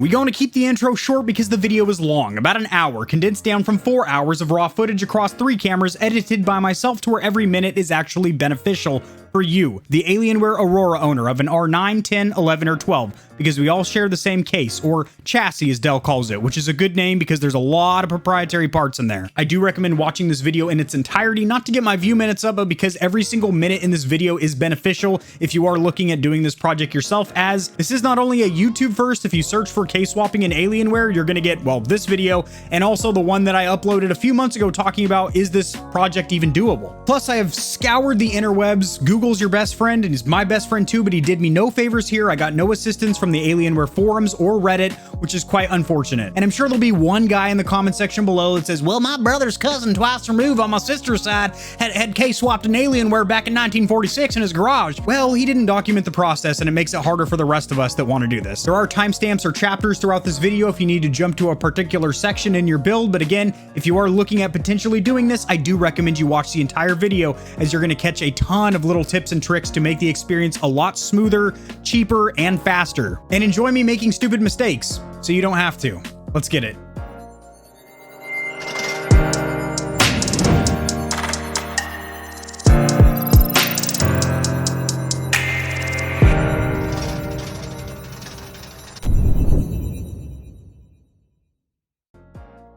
We're going to keep the intro short because the video is long, about an hour, condensed down from 4 hours of raw footage across 3 cameras edited by myself to where every minute is actually beneficial for you, the Alienware Aurora owner of an R9, 10, 11, or 12, because we all share the same case, or chassis as Dell calls it, which is a good name because there's a lot of proprietary parts in there. I do recommend watching this video in its entirety, not to get my view minutes up, but because every single minute in this video is beneficial if you are looking at doing this project yourself, as this is not only a YouTube first. If you search for case swapping in Alienware, you're going to get, well, this video, and also the one that I uploaded a few months ago talking about, is this project even doable? Plus, I have scoured the interwebs. Google's your best friend, and he's my best friend too, but he did me no favors here. I got no assistance from the Alienware forums or Reddit, which is quite unfortunate. And I'm sure there'll be one guy in the comment section below that says, well, my brother's cousin twice removed on my sister's side had case swapped an Alienware back in 1946 in his garage. Well, he didn't document the process, and it makes it harder for the rest of us that want to do this. There are timestamps or chapters throughout this video if you need to jump to a particular section in your build, but again, if you are looking at potentially doing this, I do recommend you watch the entire video, as you're going to catch a ton of little tips and tricks to make the experience a lot smoother, cheaper, and faster. And enjoy me making stupid mistakes, so you don't have to. Let's get it.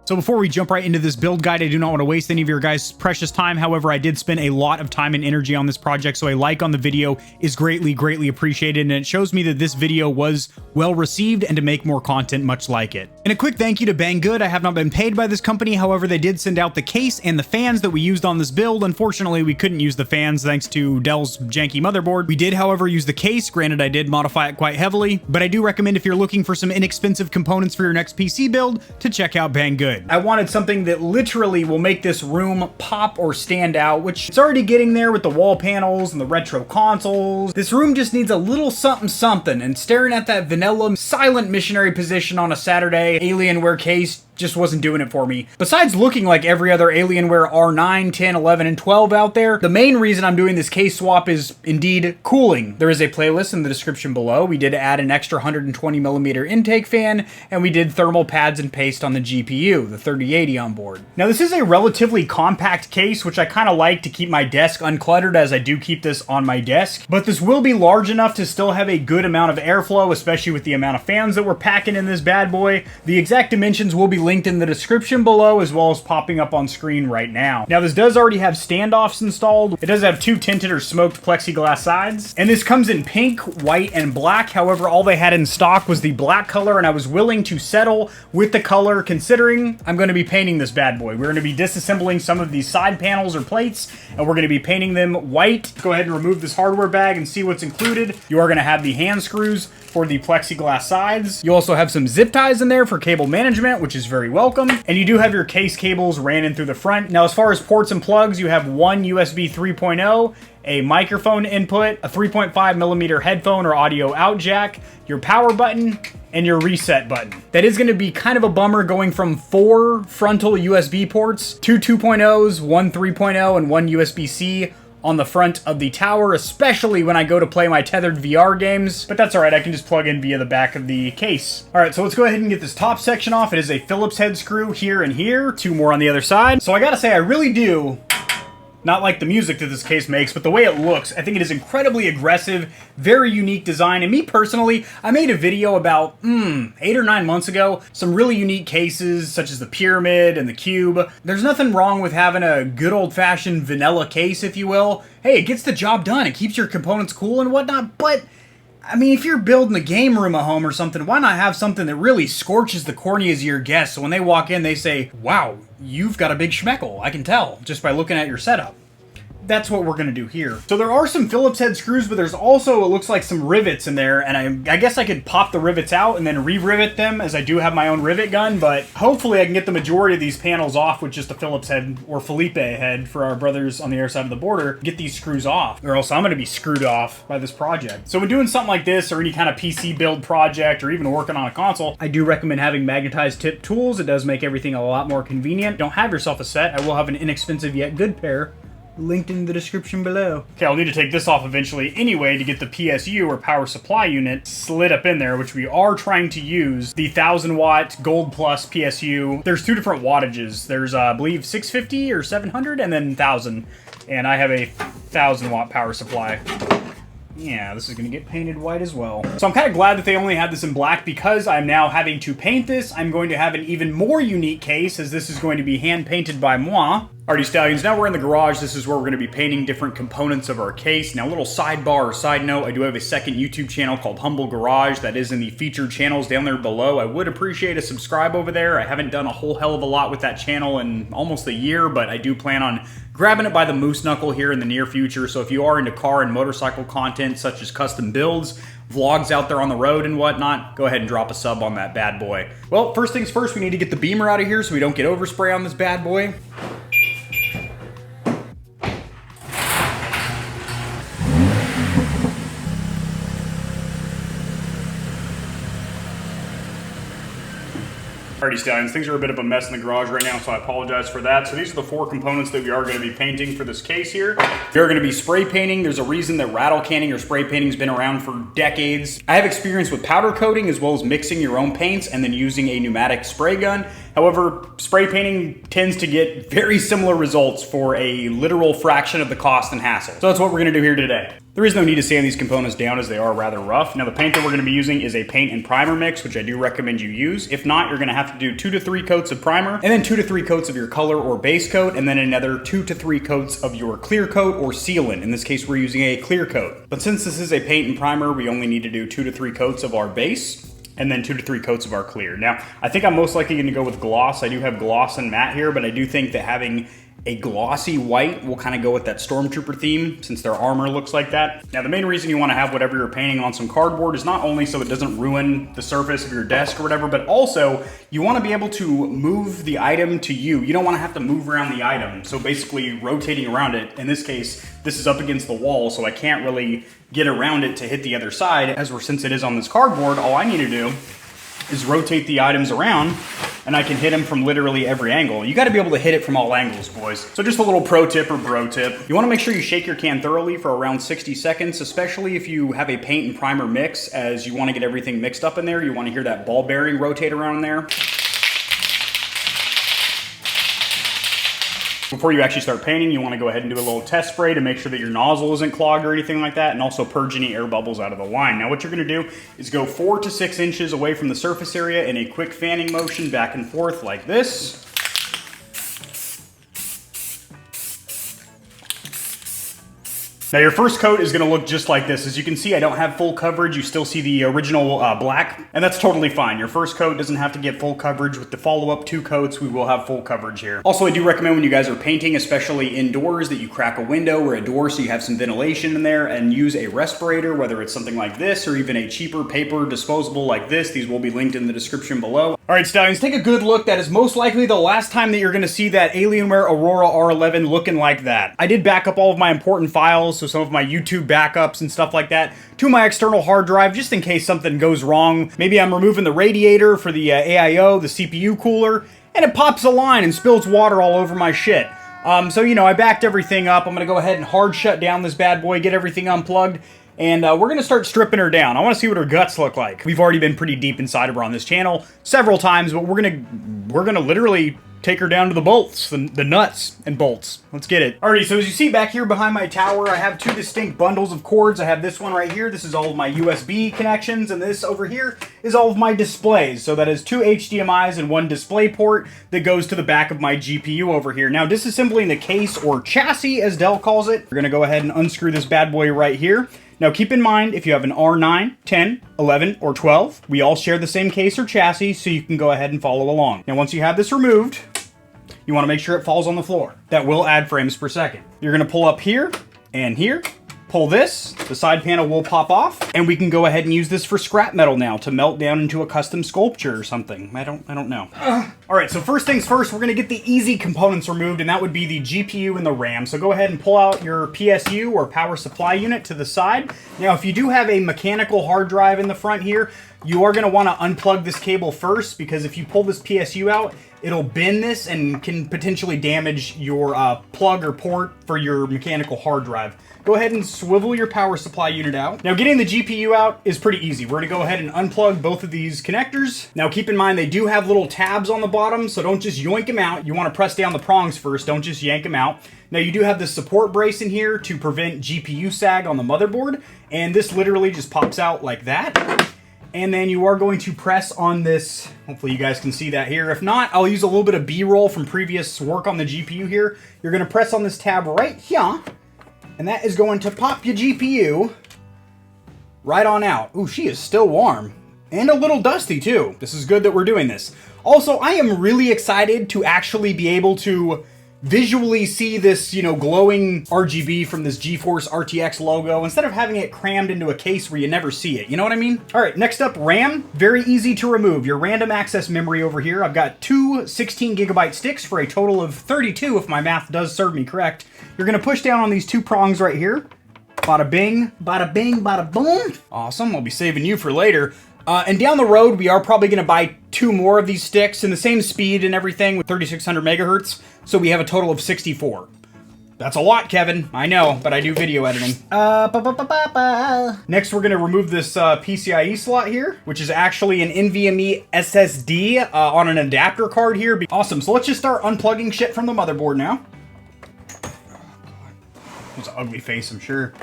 So before we jump right into this build guide, I do not want to waste any of your guys' precious time. However, I did spend a lot of time and energy on this project, so a like on the video is greatly appreciated, and it shows me that this video was well received and to make more content much like it. And a quick thank you to Bangood. I have not been paid by this company, however, they did send out the case and the fans that we used on this build. Unfortunately, we couldn't use the fans thanks to Dell's janky motherboard. We did, however, use the case. Granted, I did modify it quite heavily, but I do recommend, if you're looking for some inexpensive components for your next PC build, to check out Bangood. I wanted something that literally will make this room pop or stand out, which it's already getting there with the wall panels and the retro consoles. This room just needs a little something, and staring at that vanilla silent missionary position on a Saturday Alienware case just wasn't doing it for me. Besides looking like every other Alienware R9, 10, 11, and 12 out there, the main reason I'm doing this case swap is indeed cooling. There is a playlist in the description below. We did add an extra 120mm intake fan, and we did thermal pads and paste on the GPU, the 3080 on board. Now, this is a relatively compact case, which I kind of like to keep my desk uncluttered, as I do keep this on my desk, but this will be large enough to still have a good amount of airflow, especially with the amount of fans that we're packing in this bad boy. The exact dimensions will be linked in the description below, as well as popping up on screen right now. Now, this does already have standoffs installed. It does have 2 tinted or smoked plexiglass sides, and this comes in pink, white, and black. However, all they had in stock was the black color, and I was willing to settle with the color, considering I'm going to be painting this bad boy. We're going to be disassembling some of these side panels or plates, and we're going to be painting them white. Go ahead and remove this hardware bag and see what's included. You are going to have the hand screws for the plexiglass sides. You also have some zip ties in there for cable management, which is very welcome. And you do have your case cables ran in through the front. Now, as far as ports and plugs, you have one USB 3.0, a microphone input, a 3.5mm headphone or audio out jack, your power button, and your reset button. That is going to be kind of a bummer, going from 4 frontal USB ports, 2 2.0s, 1 3.0, and 1 USB-C on the front of the tower, especially when I go to play my tethered VR games, but that's alright, I can just plug in via the back of the case. Alright, so let's go ahead and get this top section off. It is a Phillips head screw here and here, 2 more on the other side. So I gotta say, I really do not like the music that this case makes, but the way it looks, I think it is incredibly aggressive, very unique design. And me personally, I made a video about 8 or 9 months ago, some really unique cases, such as the pyramid and the cube. There's nothing wrong with having a good old-fashioned vanilla case, if you will. Hey, it gets the job done, it keeps your components cool and whatnot, but I mean, if you're building a game room at home or something, why not have something that really scorches the corneas of your guests, so when they walk in, they say, wow, you've got a big schmeckle, I can tell, just by looking at your setup. That's what we're going to do here. So there are some Phillips head screws, but there's also, it looks like, some rivets in there, and I guess I could pop the rivets out and then re-rivet them, as I do have my own rivet gun, but hopefully I can get the majority of these panels off with just a Phillips head, or Felipe head for our brothers on the other side of the border, get these screws off, or else I'm going to be screwed off by this project. So when doing something like this, or any kind of PC build project, or even working on a console, I do recommend having magnetized tip tools. It does make everything a lot more convenient. Don't have yourself a set. I will have an inexpensive yet good pair linked in the description below. Okay, I'll need to take this off eventually anyway to get the PSU, or power supply unit, slid up in there, which we are trying to use the 1000 watt Gold Plus PSU. There's two different wattages. There's, I believe, 650 or 700 and then 1000. And I have a 1000 watt power supply. Yeah, this is going to get painted white as well. So I'm kind of glad that they only had this in black, because I'm now having to paint this. I'm going to have an even more unique case, as this is going to be hand painted by moi. Alrighty, Stallions, now we're in the garage. This is where we're going to be painting different components of our case. Now, a little sidebar or side note, I do have a second YouTube channel called Humble Garage that is in the featured channels down there below. I would appreciate a subscribe over there. I haven't done a whole hell of a lot with that channel in almost a year, but I do plan on grabbing it by the moose knuckle here in the near future. So if you are into car and motorcycle content, such as custom builds, vlogs out there on the road and whatnot, go ahead and drop a sub on that bad boy. Well, first things first, we need to get the beamer out of here so we don't get overspray on this bad boy. Alrighty, Stallions, things are a bit of a mess in the garage right now, so I apologize for that. So these are the four components that we are going to be painting for this case here. We are going to be spray painting. There's a reason that rattle canning or spray painting has been around for decades. I have experience with powder coating as well as mixing your own paints and then using a pneumatic spray gun. However, spray painting tends to get very similar results for a literal fraction of the cost and hassle. So that's what we're going to do here today. There is no need to sand these components down, as they are rather rough. Now, the paint that we're going to be using is a paint and primer mix, which I do recommend you use. If not, you're going to have to do 2 to 3 coats of primer, and then 2 to 3 coats of your color or base coat, and then another 2 to 3 coats of your clear coat or sealant. In this case, we're using a clear coat. But since this is a paint and primer, we only need to do 2 to 3 coats of our base, and then 2 to 3 coats of our clear. Now, I think I'm most likely going to go with gloss. I do have gloss and matte here, but I do think that having a glossy white will kind of go with that Stormtrooper theme, since their armor looks like that. Now, the main reason you want to have whatever you're painting on some cardboard is not only so it doesn't ruin the surface of your desk or whatever, but also you want to be able to move the item to you. You don't want to have to move around the item. So basically rotating around it, in this case, this is up against the wall, so I can't really get around it to hit the other side. Since it is on this cardboard, all I need to do is rotate the items around, and I can hit them from literally every angle. You got to be able to hit it from all angles, boys. So just a little pro tip or bro tip. You want to make sure you shake your can thoroughly for around 60 seconds, especially if you have a paint and primer mix, as you want to get everything mixed up in there. You want to hear that ball bearing rotate around there. Before you actually start painting, you want to go ahead and do a little test spray to make sure that your nozzle isn't clogged or anything like that, and also purge any air bubbles out of the line. Now, what you're going to do is go 4 to 6 inches away from the surface area in a quick fanning motion back and forth like this. Now, your first coat is going to look just like this. As you can see, I don't have full coverage. You still see the original black, and that's totally fine. Your first coat doesn't have to get full coverage. With the follow-up 2 coats, we will have full coverage here. Also, I do recommend when you guys are painting, especially indoors, that you crack a window or a door so you have some ventilation in there, and use a respirator, whether it's something like this or even a cheaper paper disposable like this. These will be linked in the description below. All right, Stallions, take a good look. That is most likely the last time that you're going to see that Alienware Aurora R11 looking like that. I did back up all of my important files, so some of my YouTube backups and stuff like that, to my external hard drive, just in case something goes wrong. Maybe I'm removing the radiator for the AIO, the CPU cooler, and it pops a line and spills water all over my shit. So, you know, I backed everything up. I'm going to go ahead and hard shut down this bad boy, get everything unplugged, and we're going to start stripping her down. I want to see what her guts look like. We've already been pretty deep inside of her on this channel several times, but we're going to literally take her down to the bolts, the nuts and bolts. Let's get it. Alrighty, so as you see back here behind my tower, I have 2 distinct bundles of cords. I have this one right here. This is all of my USB connections, and this over here is all of my displays. So that is 2 HDMIs and 1 display port that goes to the back of my GPU over here. Now, disassembling the case, or chassis as Dell calls it, we're gonna go ahead and unscrew this bad boy right here. Now, keep in mind, if you have an R9, 10, 11, or 12, we all share the same case or chassis, so you can go ahead and follow along. Now, once you have this removed, you want to make sure it falls on the floor. That will add frames per second. You're going to pull up here and here, pull this, the side panel will pop off, and we can go ahead and use this for scrap metal now to melt down into a custom sculpture or something. I don't know. All right, so first things first, we're gonna get the easy components removed, and that would be the GPU and the RAM. So go ahead and pull out your PSU or power supply unit to the side. Now, if you do have a mechanical hard drive in the front here, you are gonna wanna unplug this cable first, because if you pull this PSU out, it'll bend this and can potentially damage your plug or port for your mechanical hard drive. Go ahead and swivel your power supply unit out. Now, getting the GPU out is pretty easy. We're gonna go ahead and unplug both of these connectors. Now, keep in mind, they do have little tabs on the bottom, so don't just yoink them out. You wanna press down the prongs first, don't just yank them out. Now, you do have this support brace in here to prevent GPU sag on the motherboard, and this literally just pops out like that. And then you are going to press on this. Hopefully you guys can see that here. If not, I'll use a little bit of B-roll from previous work on the GPU here. You're gonna press on this tab right here, and that is going to pop your GPU right on out. Ooh, she is still warm. And a little dusty too. This is good that we're doing this. Also, I am really excited to actually be able to visually see this, glowing RGB from this GeForce RTX logo instead of having it crammed into a case where you never see it. You know what I mean? All right, next up, RAM. Very easy to remove. Your random access memory over here. I've got two 16 gigabyte sticks for a total of 32 if my math does serve me correct. You're gonna push down on these two prongs right here. Bada bing, bada boom. Awesome, I'll be saving you for later. And down the road, we are probably going to buy two more of these sticks in the same speed and everything with 3600 megahertz. So we have a total of 64. That's a lot, Kevin. I know, but I do video editing. Next, we're going to remove this PCIe slot here, which is actually an NVMe SSD on an adapter card here. Awesome. So let's just start unplugging shit from the motherboard now. It's an ugly face, I'm sure.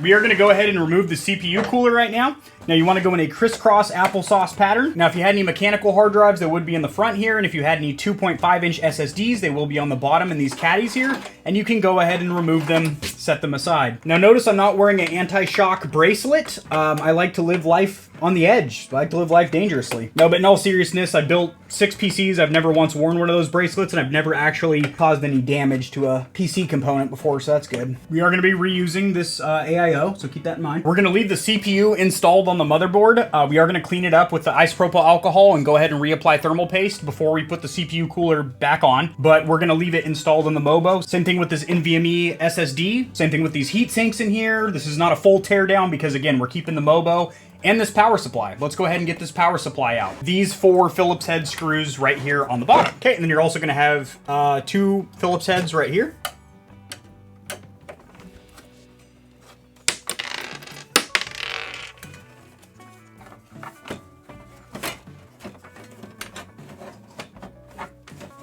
We are going to go ahead and remove the CPU cooler right now. Now you want to go in a crisscross applesauce pattern. Now if you had any mechanical hard drives, they would be in the front here, and if you had any 2.5-inch SSDs, they will be on the bottom in these caddies here, and you can go ahead and remove them, set them aside. Now notice I'm not wearing an anti-shock bracelet. I like to live life on the edge. I like to live life dangerously. No, but in all seriousness, I built 6 PCs. I've never once worn one of those bracelets, and I've never actually caused any damage to a PC component before, so that's good. We are going to be reusing this AIO, so keep that in mind. We're going to leave the CPU installed on the motherboard. We are going to clean it up with the isopropyl alcohol and go ahead and reapply thermal paste before we put the CPU cooler back on, but we're going to leave it installed on the mobo. Same thing with this NVMe SSD. Same thing with these heat sinks in here. This is not a full teardown because, again, we're keeping the mobo and this power supply. Let's go ahead and get this power supply out. These 4 Phillips head screws right here on the bottom. Okay, and then you're also going to have 2 Phillips heads right here.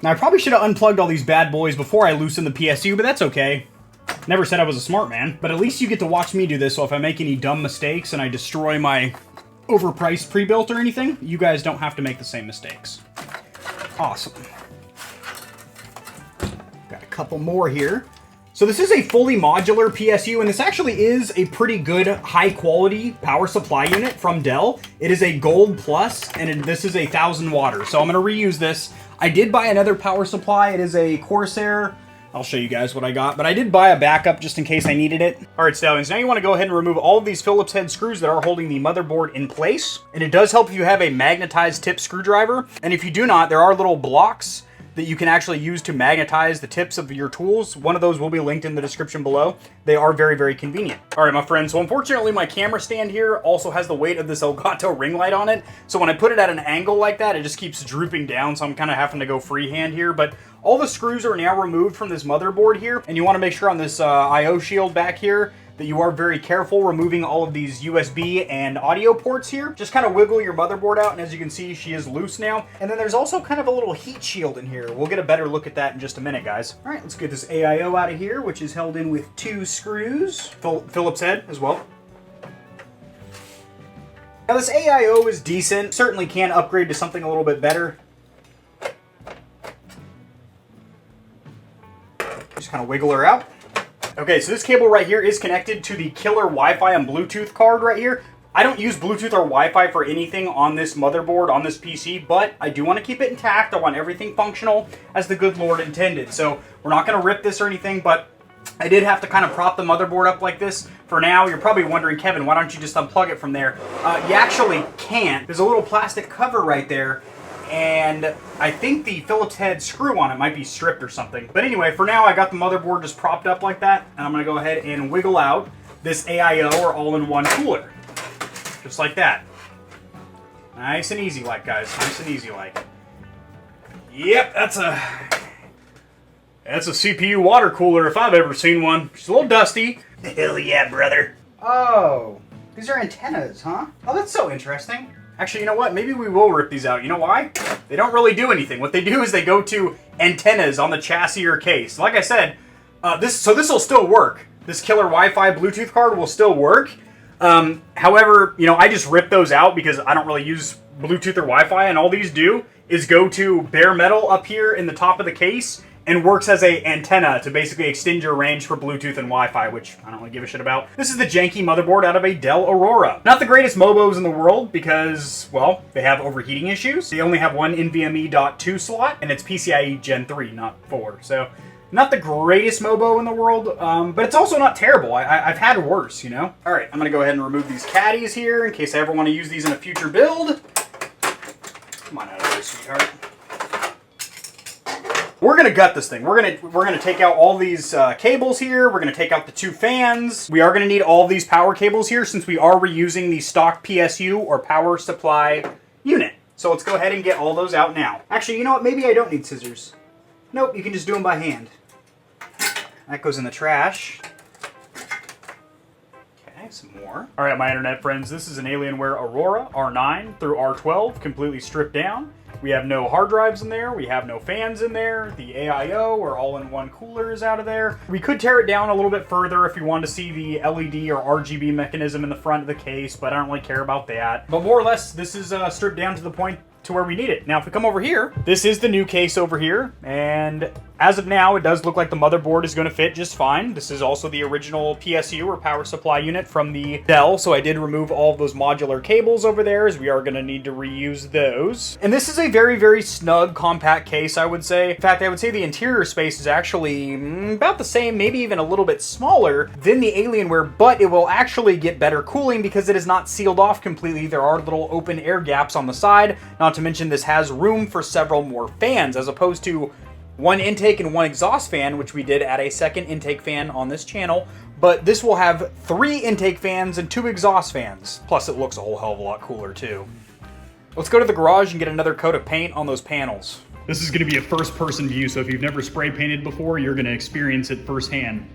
Now, I probably should have unplugged all these bad boys before I loosened the PSU, but that's okay. Never said I was a smart man, but at least you get to watch me do this, so if I make any dumb mistakes and I destroy my overpriced pre-built or anything, you guys don't have to make the same mistakes. Awesome. Got a couple more here. So this is a fully modular PSU, and this actually is a pretty good high-quality power supply unit from Dell. It is a Gold Plus, and this is 1,000 watt. So I'm going to reuse this. I did buy another power supply. It is a Corsair. I'll show you guys what I got, but I did buy a backup just in case I needed it. All right, Stallions, now you want to go ahead and remove all of these Phillips head screws that are holding the motherboard in place. And it does help if you have a magnetized tip screwdriver. And if you do not, there are little blocks that you can actually use to magnetize the tips of your tools. One of those will be linked in the description below. They are very, very convenient. All right, my friends, so unfortunately my camera stand here also has the weight of this Elgato ring light on it. So when I put it at an angle like that, it just keeps drooping down. So I'm kind of having to go freehand here, but all the screws are now removed from this motherboard here. And you want to make sure on this IO shield back here that you are very careful removing all of these USB and audio ports here. Just kind of wiggle your motherboard out, and as you can see, she is loose now. And then there's also kind of a little heat shield in here. We'll get a better look at that in just a minute, guys. All right, let's get this AIO out of here, which is held in with 2 screws. Phillips head as well. Now this AIO is decent. Certainly can upgrade to something a little bit better. Just kind of wiggle her out. Okay, so this cable right here is connected to the killer Wi-Fi and Bluetooth card right here. I don't use Bluetooth or Wi-Fi for anything on this motherboard, on this PC, but I do want to keep it intact. I want everything functional as the good Lord intended. So we're not going to rip this or anything, but I did have to kind of prop the motherboard up like this. For now, you're probably wondering, Kevin, why don't you just unplug it from there? You actually can't. There's a little plastic cover right there. and I think the Phillips head screw on it might be stripped or something. But anyway, for now I got the motherboard just propped up like that, and I'm gonna go ahead and wiggle out this AIO or all-in-one cooler. Just like that. Nice and easy like, guys. Nice and easy like. Yep, that's a CPU water cooler if I've ever seen one. It's a little dusty. Hell yeah, brother. Oh, these are antennas, huh? Oh, that's so interesting. Actually, you know what? Maybe we will rip these out. You know why? They don't really do anything. What they do is they go to antennas on the chassis or case. Like I said, this will still work. This killer Wi-Fi Bluetooth card will still work. However, you know, I just rip those out because I don't really use Bluetooth or Wi-Fi, and all these do is go to bare metal up here in the top of the case and works as a antenna to basically extend your range for Bluetooth and Wi-Fi, which I don't really give a shit about. This is the janky motherboard out of a Dell Aurora. Not the greatest mobos in the world because, well, they have overheating issues. They only have one NVMe .2 slot, and it's PCIe Gen 3, not 4. So, not the greatest mobo in the world, but it's also not terrible. I've had worse, you know? All right, I'm gonna go ahead and remove these caddies here in case I ever want to use these in a future build. Come on out of here, sweetheart. We're gonna gut this thing. We're gonna take out all these cables here. We're gonna take out the 2 fans. We are gonna need all of these power cables here since we are reusing the stock PSU or power supply unit. So let's go ahead and get all those out now. Actually, you know what? Maybe I don't need scissors. Nope, you can just do them by hand. That goes in the trash. Okay, some more. All right, my internet friends, this is an Alienware Aurora R9 through R12, completely stripped down. We have no hard drives in there. We have no fans in there. The AIO or all-in-one cooler is out of there. We could tear it down a little bit further if we wanted to see the LED or RGB mechanism in the front of the case, but I don't really care about that. But more or less, this is stripped down to the point to where we need it. Now, if we come over here, this is the new case over here, and as of now, it does look like the motherboard is going to fit just fine. This is also the original PSU or power supply unit from the Dell, so I did remove all of those modular cables over there, as we are going to need to reuse those. And this is a very, very snug, compact case, I would say. In fact, I would say the interior space is actually about the same, maybe even a little bit smaller than the Alienware, but it will actually get better cooling because it is not sealed off completely. There are little open air gaps on the side. Not to mention this has room for several more fans as opposed to one intake and one exhaust fan, which we did add a second intake fan on this channel, but this will have 3 intake fans and 2 exhaust fans. Plus it looks a whole hell of a lot cooler too. Let's go to the garage and get another coat of paint on those panels. This is going to be a first-person view, so if you've never spray painted before, you're going to experience it firsthand.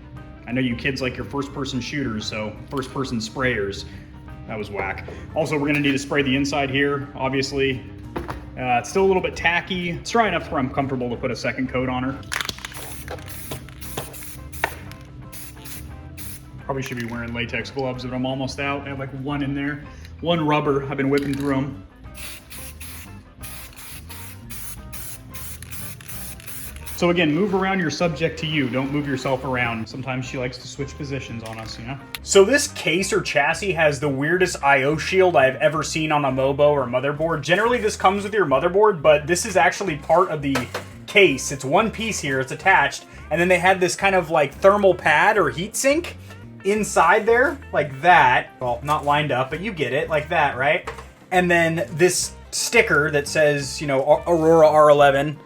I know you kids like your first-person shooters, so first-person sprayers. That was whack. Also, we're going to need to spray the inside here, obviously. It's still a little bit tacky. It's dry enough where I'm comfortable to put a second coat on her. Probably should be wearing latex gloves, but I'm almost out. I have like 1 in there. 1 rubber. I've been whipping through them. So again, move around your subject to you. Don't move yourself around. Sometimes she likes to switch positions on us, you know? So this case or chassis has the weirdest I/O shield I've ever seen on a mobo or motherboard. Generally, this comes with your motherboard, but this is actually part of the case. It's one piece here, it's attached, and then they had this kind of like thermal pad or heat sink inside there, like that. Well, not lined up, but you get it, like that, right? And then this sticker that says, you know, Aurora R11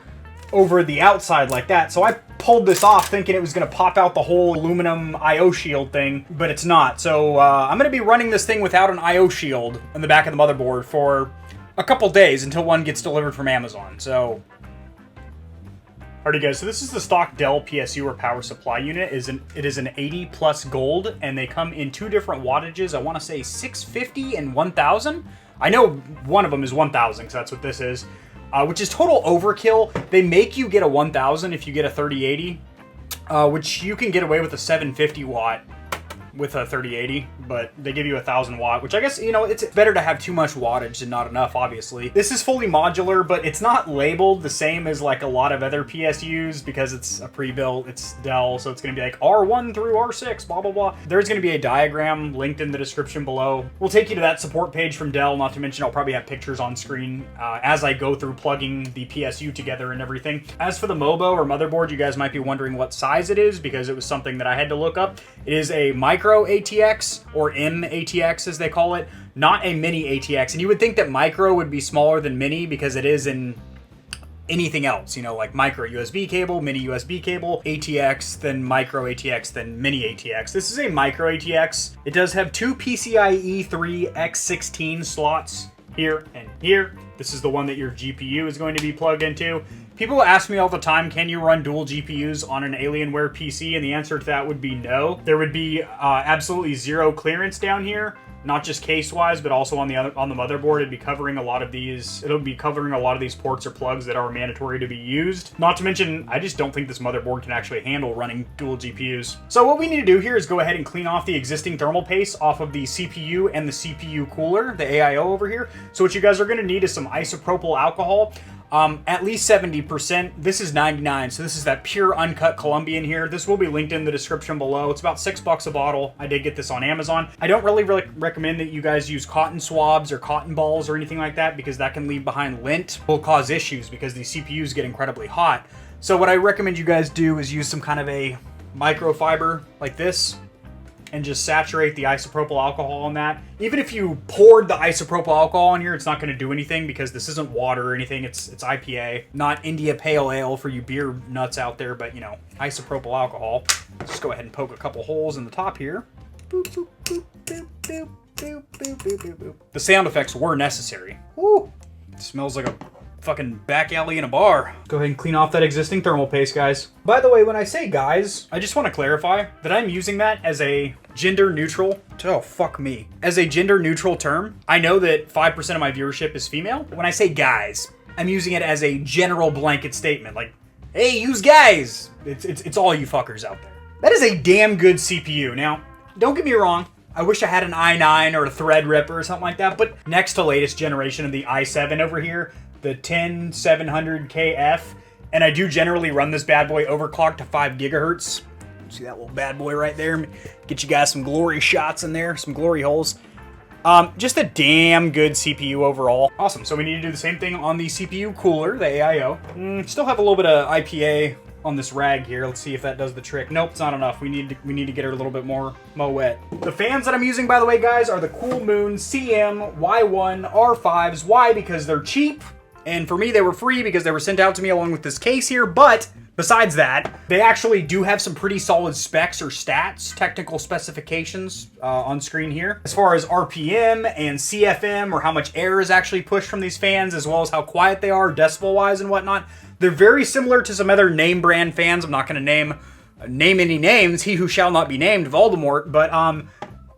over the outside like that. So I pulled this off thinking it was going to pop out the whole aluminum I/O shield thing, but it's not. So I'm going to be running this thing without an I/O shield in the back of the motherboard for a couple days until one gets delivered from Amazon. So alrighty guys, so this is the stock Dell PSU or power supply unit. It is an 80 plus gold, and they come in 2 different wattages. I want to say 650 and 1000. I know one of them is 1000 because that's what this is. Which is total overkill. They make you get a 1000 if you get a 3080, which you can get away with a 750 watt with a 3080, but they give you 1000 watt, which I guess, you know, it's better to have too much wattage than not enough, obviously. This is fully modular, but it's not labeled the same as like a lot of other PSUs because it's a pre-built, it's Dell, so it's gonna be like R1 through R6, blah, blah, blah. There's gonna be a diagram linked in the description below. We'll take you to that support page from Dell, not to mention I'll probably have pictures on screen as I go through plugging the PSU together and everything. As for the mobo or motherboard, you guys might be wondering what size it is because it was something that I had to look up. It is a micro micro ATX, or M ATX as they call it, not a mini ATX. And you would think that micro would be smaller than mini because it is in anything else, you know, like micro USB cable, mini USB cable, ATX, then micro ATX, then mini ATX. This is a micro ATX. It does have two PCIe 3 X16 slots here and here. This is the one that your GPU is going to be plugged into. People ask me all the time, can you run dual GPUs on an Alienware PC? And the answer to that would be no. There would be absolutely zero clearance down here. Not just case-wise, but also on the motherboard. It'd be covering a lot of these. It'll be covering a lot of these ports or plugs that are mandatory to be used. Not to mention, I just don't think this motherboard can actually handle running dual GPUs. So what we need to do here is go ahead and clean off the existing thermal paste off of the CPU and the CPU cooler, the AIO over here. So what you guys are going to need is some isopropyl alcohol. At least 70%. This is 99, so this is that pure uncut Colombian here. This will be linked in the description below. It's about $6 a bottle. I did get this on Amazon. I don't really recommend that you guys use cotton swabs or cotton balls or anything like that because that can leave behind lint. Will cause issues because these CPUs get incredibly hot. So what I recommend you guys do is use some kind of a microfiber like this and just saturate the isopropyl alcohol on that. Even if you poured the isopropyl alcohol in here, it's not gonna do anything because this isn't water or anything, it's IPA. Not India Pale Ale for you beer nuts out there, but you know, isopropyl alcohol. Just go ahead and poke a couple holes in the top here. Boop, boop, boop, boop, boop, boop, boop, boop, boop, boop. The sound effects were necessary. Woo! It smells like a fucking back alley in a bar. Go ahead and clean off that existing thermal paste, guys. By the way, when I say guys, I just want to clarify that I'm using that as a gender neutral, oh fuck me, as a gender neutral term. I know that 5% of my viewership is female. When I say guys, I'm using it as a general blanket statement, like, hey, use guys. It's all you fuckers out there. That is a damn good CPU. Now, don't get me wrong, I wish I had an i9 or a Threadripper or something like that, but next to latest generation of the i7 over here, the 10700KF, and I do generally run this bad boy overclocked to 5 gigahertz. See that little bad boy right there? Get you guys some glory shots in there, some glory holes. Just a damn good CPU overall. Awesome, so we need to do the same thing on the CPU cooler, the AIO. Still have a little bit of IPA on this rag here. Let's see if that does the trick. Nope, it's not enough. We need to get her a little bit more wet. The fans that I'm using, by the way, guys, are the Cool Moon CM Y1 R5s. Why? Because they're cheap. And for me, they were free because they were sent out to me along with this case here. But besides that, they actually do have some pretty solid specs or stats, technical specifications on screen here. As far as RPM and CFM, or how much air is actually pushed from these fans, as well as how quiet they are decibel-wise and whatnot. They're very similar to some other name brand fans. I'm not going to name any names. He who shall not be named, Voldemort. But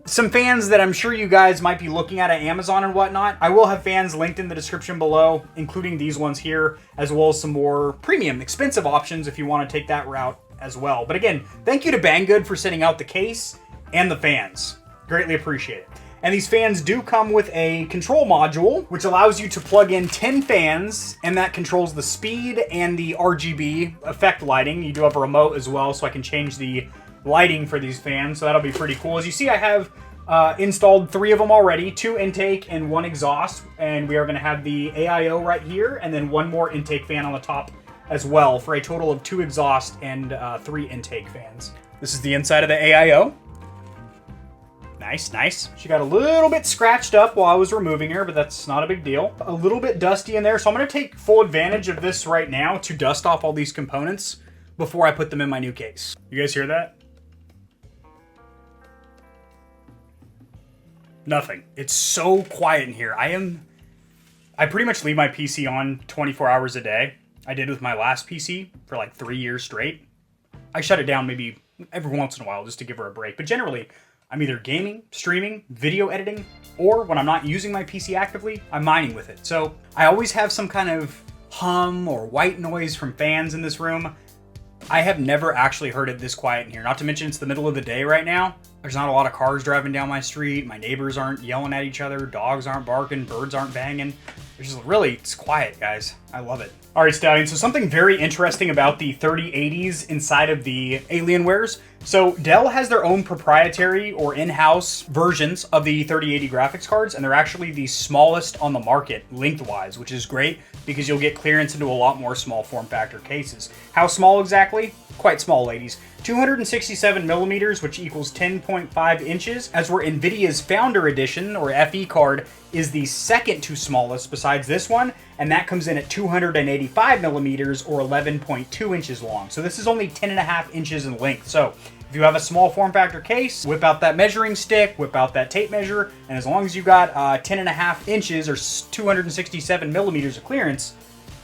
some fans that I'm sure you guys might be looking at Amazon and whatnot. I will have fans linked in the description below, including these ones here, as well as some more premium, expensive options if you want to take that route as well. But again, thank you to Banggood for sending out the case and the fans. Greatly appreciate it. And these fans do come with a control module, which allows you to plug in 10 fans, and that controls the speed and the RGB effect lighting. You do have a remote as well, so I can change the lighting for these fans, so that'll be pretty cool. As you see, I have installed 3 of them already, 2 intake and 1 exhaust, and we are going to have the AIO right here, and then 1 more intake fan on the top as well, for a total of 2 exhaust and 3 intake fans. This is the inside of the AIO. Nice, nice. She got a little bit scratched up while I was removing her, but that's not a big deal. A little bit dusty in there, so I'm going to take full advantage of this right now to dust off all these components before I put them in my new case. You guys hear that? Nothing. It's so quiet in here. I pretty much leave my PC on 24 hours a day. I did with my last PC for like 3 years straight. I shut it down maybe every once in a while just to give her a break, but generally I'm either gaming, streaming, video editing, or when I'm not using my PC actively, I'm mining with it. So I always have some kind of hum or white noise from fans in this room. I have never actually heard it this quiet in here. Not to mention it's the middle of the day right now. There's not a lot of cars driving down my street. My neighbors aren't yelling at each other. Dogs aren't barking. Birds aren't banging. It's just really, it's quiet, guys. I love it. All right, Stallion, so something very interesting about the 3080s inside of the Alienwares. So Dell has their own proprietary or in-house versions of the 3080 graphics cards, and they're actually the smallest on the market lengthwise, which is great because you'll get clearance into a lot more small form factor cases. How small exactly? Quite small, ladies. 267 millimeters, which equals 10.5 inches, as where NVIDIA's Founder Edition, or FE card, is the second to smallest besides this one, and that comes in at 285 millimeters, or 11.2 inches long. So this is only 10.5 inches in length. So if you have a small form factor case, whip out that measuring stick, whip out that tape measure, and as long as you got 10.5 inches, or 267 millimeters of clearance,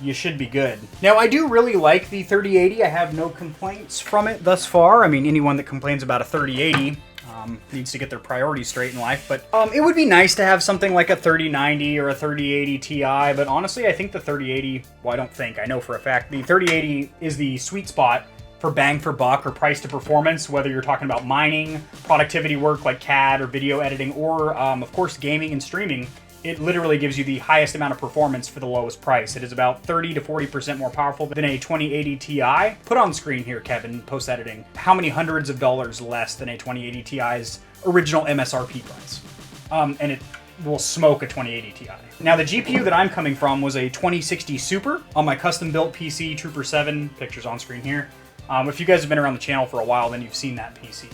you should be good. Now, I do really like the 3080. I have no complaints from it thus far. I mean, anyone that complains about a 3080 needs to get their priorities straight in life. But it would be nice to have something like a 3090 or a 3080 Ti. But honestly, I think the 3080, well, I don't think, I know for a fact, the 3080 is the sweet spot for bang for buck or price to performance, whether you're talking about mining, productivity work like CAD or video editing, or of course, gaming and streaming. It literally gives you the highest amount of performance for the lowest price. It is about 30 to 40% more powerful than a 2080 Ti. Put on screen here, Kevin, post-editing, how many hundreds of dollars less than a 2080 Ti's original MSRP price. And it will smoke a 2080 Ti. Now, the GPU that I'm coming from was a 2060 Super on my custom-built PC, Trooper 7, pictures on screen here. If you guys have been around the channel for a while, then you've seen that PC.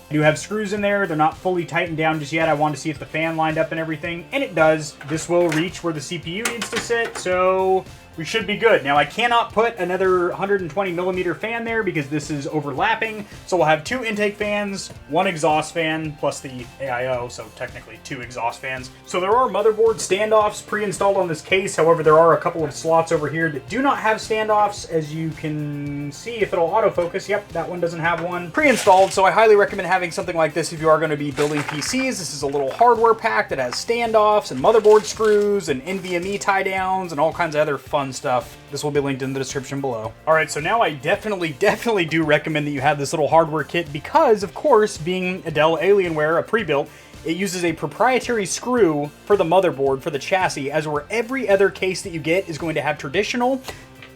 I do have screws in there. They're not fully tightened down just yet. I wanted to see if the fan lined up and everything, and it does. This will reach where the CPU needs to sit, so we should be good. Now, I cannot put another 120 millimeter fan there because this is overlapping, so we'll have two intake fans, one exhaust fan, plus the AIO, so technically two exhaust fans. So there are motherboard standoffs pre-installed on this case. However, there are a couple of slots over here that do not have standoffs. As you can see, if it'll autofocus, yep, that one doesn't have one pre-installed, so I highly recommend having something like this if you are going to be building PCs. This is a little hardware pack that has standoffs and motherboard screws and NVMe tie downs and all kinds of other fun stuff. This will be linked in the description below. All right, so now I definitely do recommend that you have this little hardware kit because, of course, being a Dell Alienware, a pre-built, it uses a proprietary screw for the motherboard, for the chassis, as where every other case that you get is going to have traditional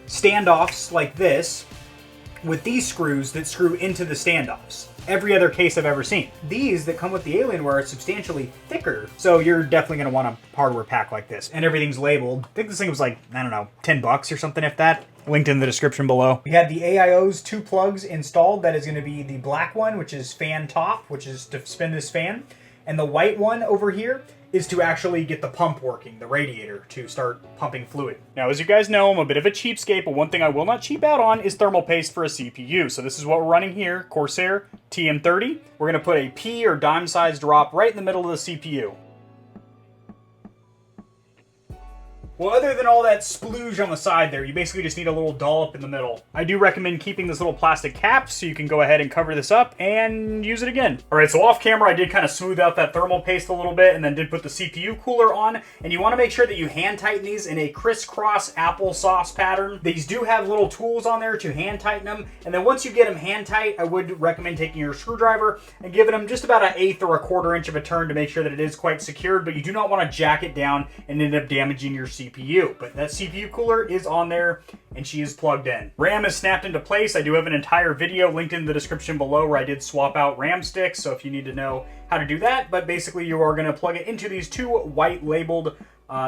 standoffs like this with these screws that screw into the standoffs. Every other case I've ever seen. These that come with the Alienware are substantially thicker, so you're definitely going to want a hardware pack like this. And everything's labeled. I think this thing was like, I don't know, 10 bucks or something, if that. Linked in the description below. We had the AIO's two plugs installed. That is going to be the black one, which is fan top, which is to spin this fan. And the white one over here is to actually get the pump working, the radiator, to start pumping fluid. Now, as you guys know, I'm a bit of a cheapskate, but one thing I will not cheap out on is thermal paste for a CPU. So this is what we're running here, Corsair TM30. We're gonna put a pea or dime-sized drop right in the middle of the CPU. Well, other than all that splooge on the side there, you basically just need a little dollop in the middle. I do recommend keeping this little plastic cap so you can go ahead and cover this up and use it again. All right, so off camera, I did kind of smooth out that thermal paste a little bit and then did put the CPU cooler on. And you want to make sure that you hand tighten these in a crisscross applesauce pattern. These do have little tools on there to hand tighten them. And then once you get them hand tight, I would recommend taking your screwdriver and giving them just about an 1/8 or 1/4 inch of a turn to make sure that it is quite secured, but you do not want to jack it down and end up damaging your CPU. But that CPU cooler is on there and she is plugged in. RAM is snapped into place. I do have an entire video linked in the description below where I did swap out RAM sticks, so if you need to know how to do that, but basically you are going to plug it into these two white labeled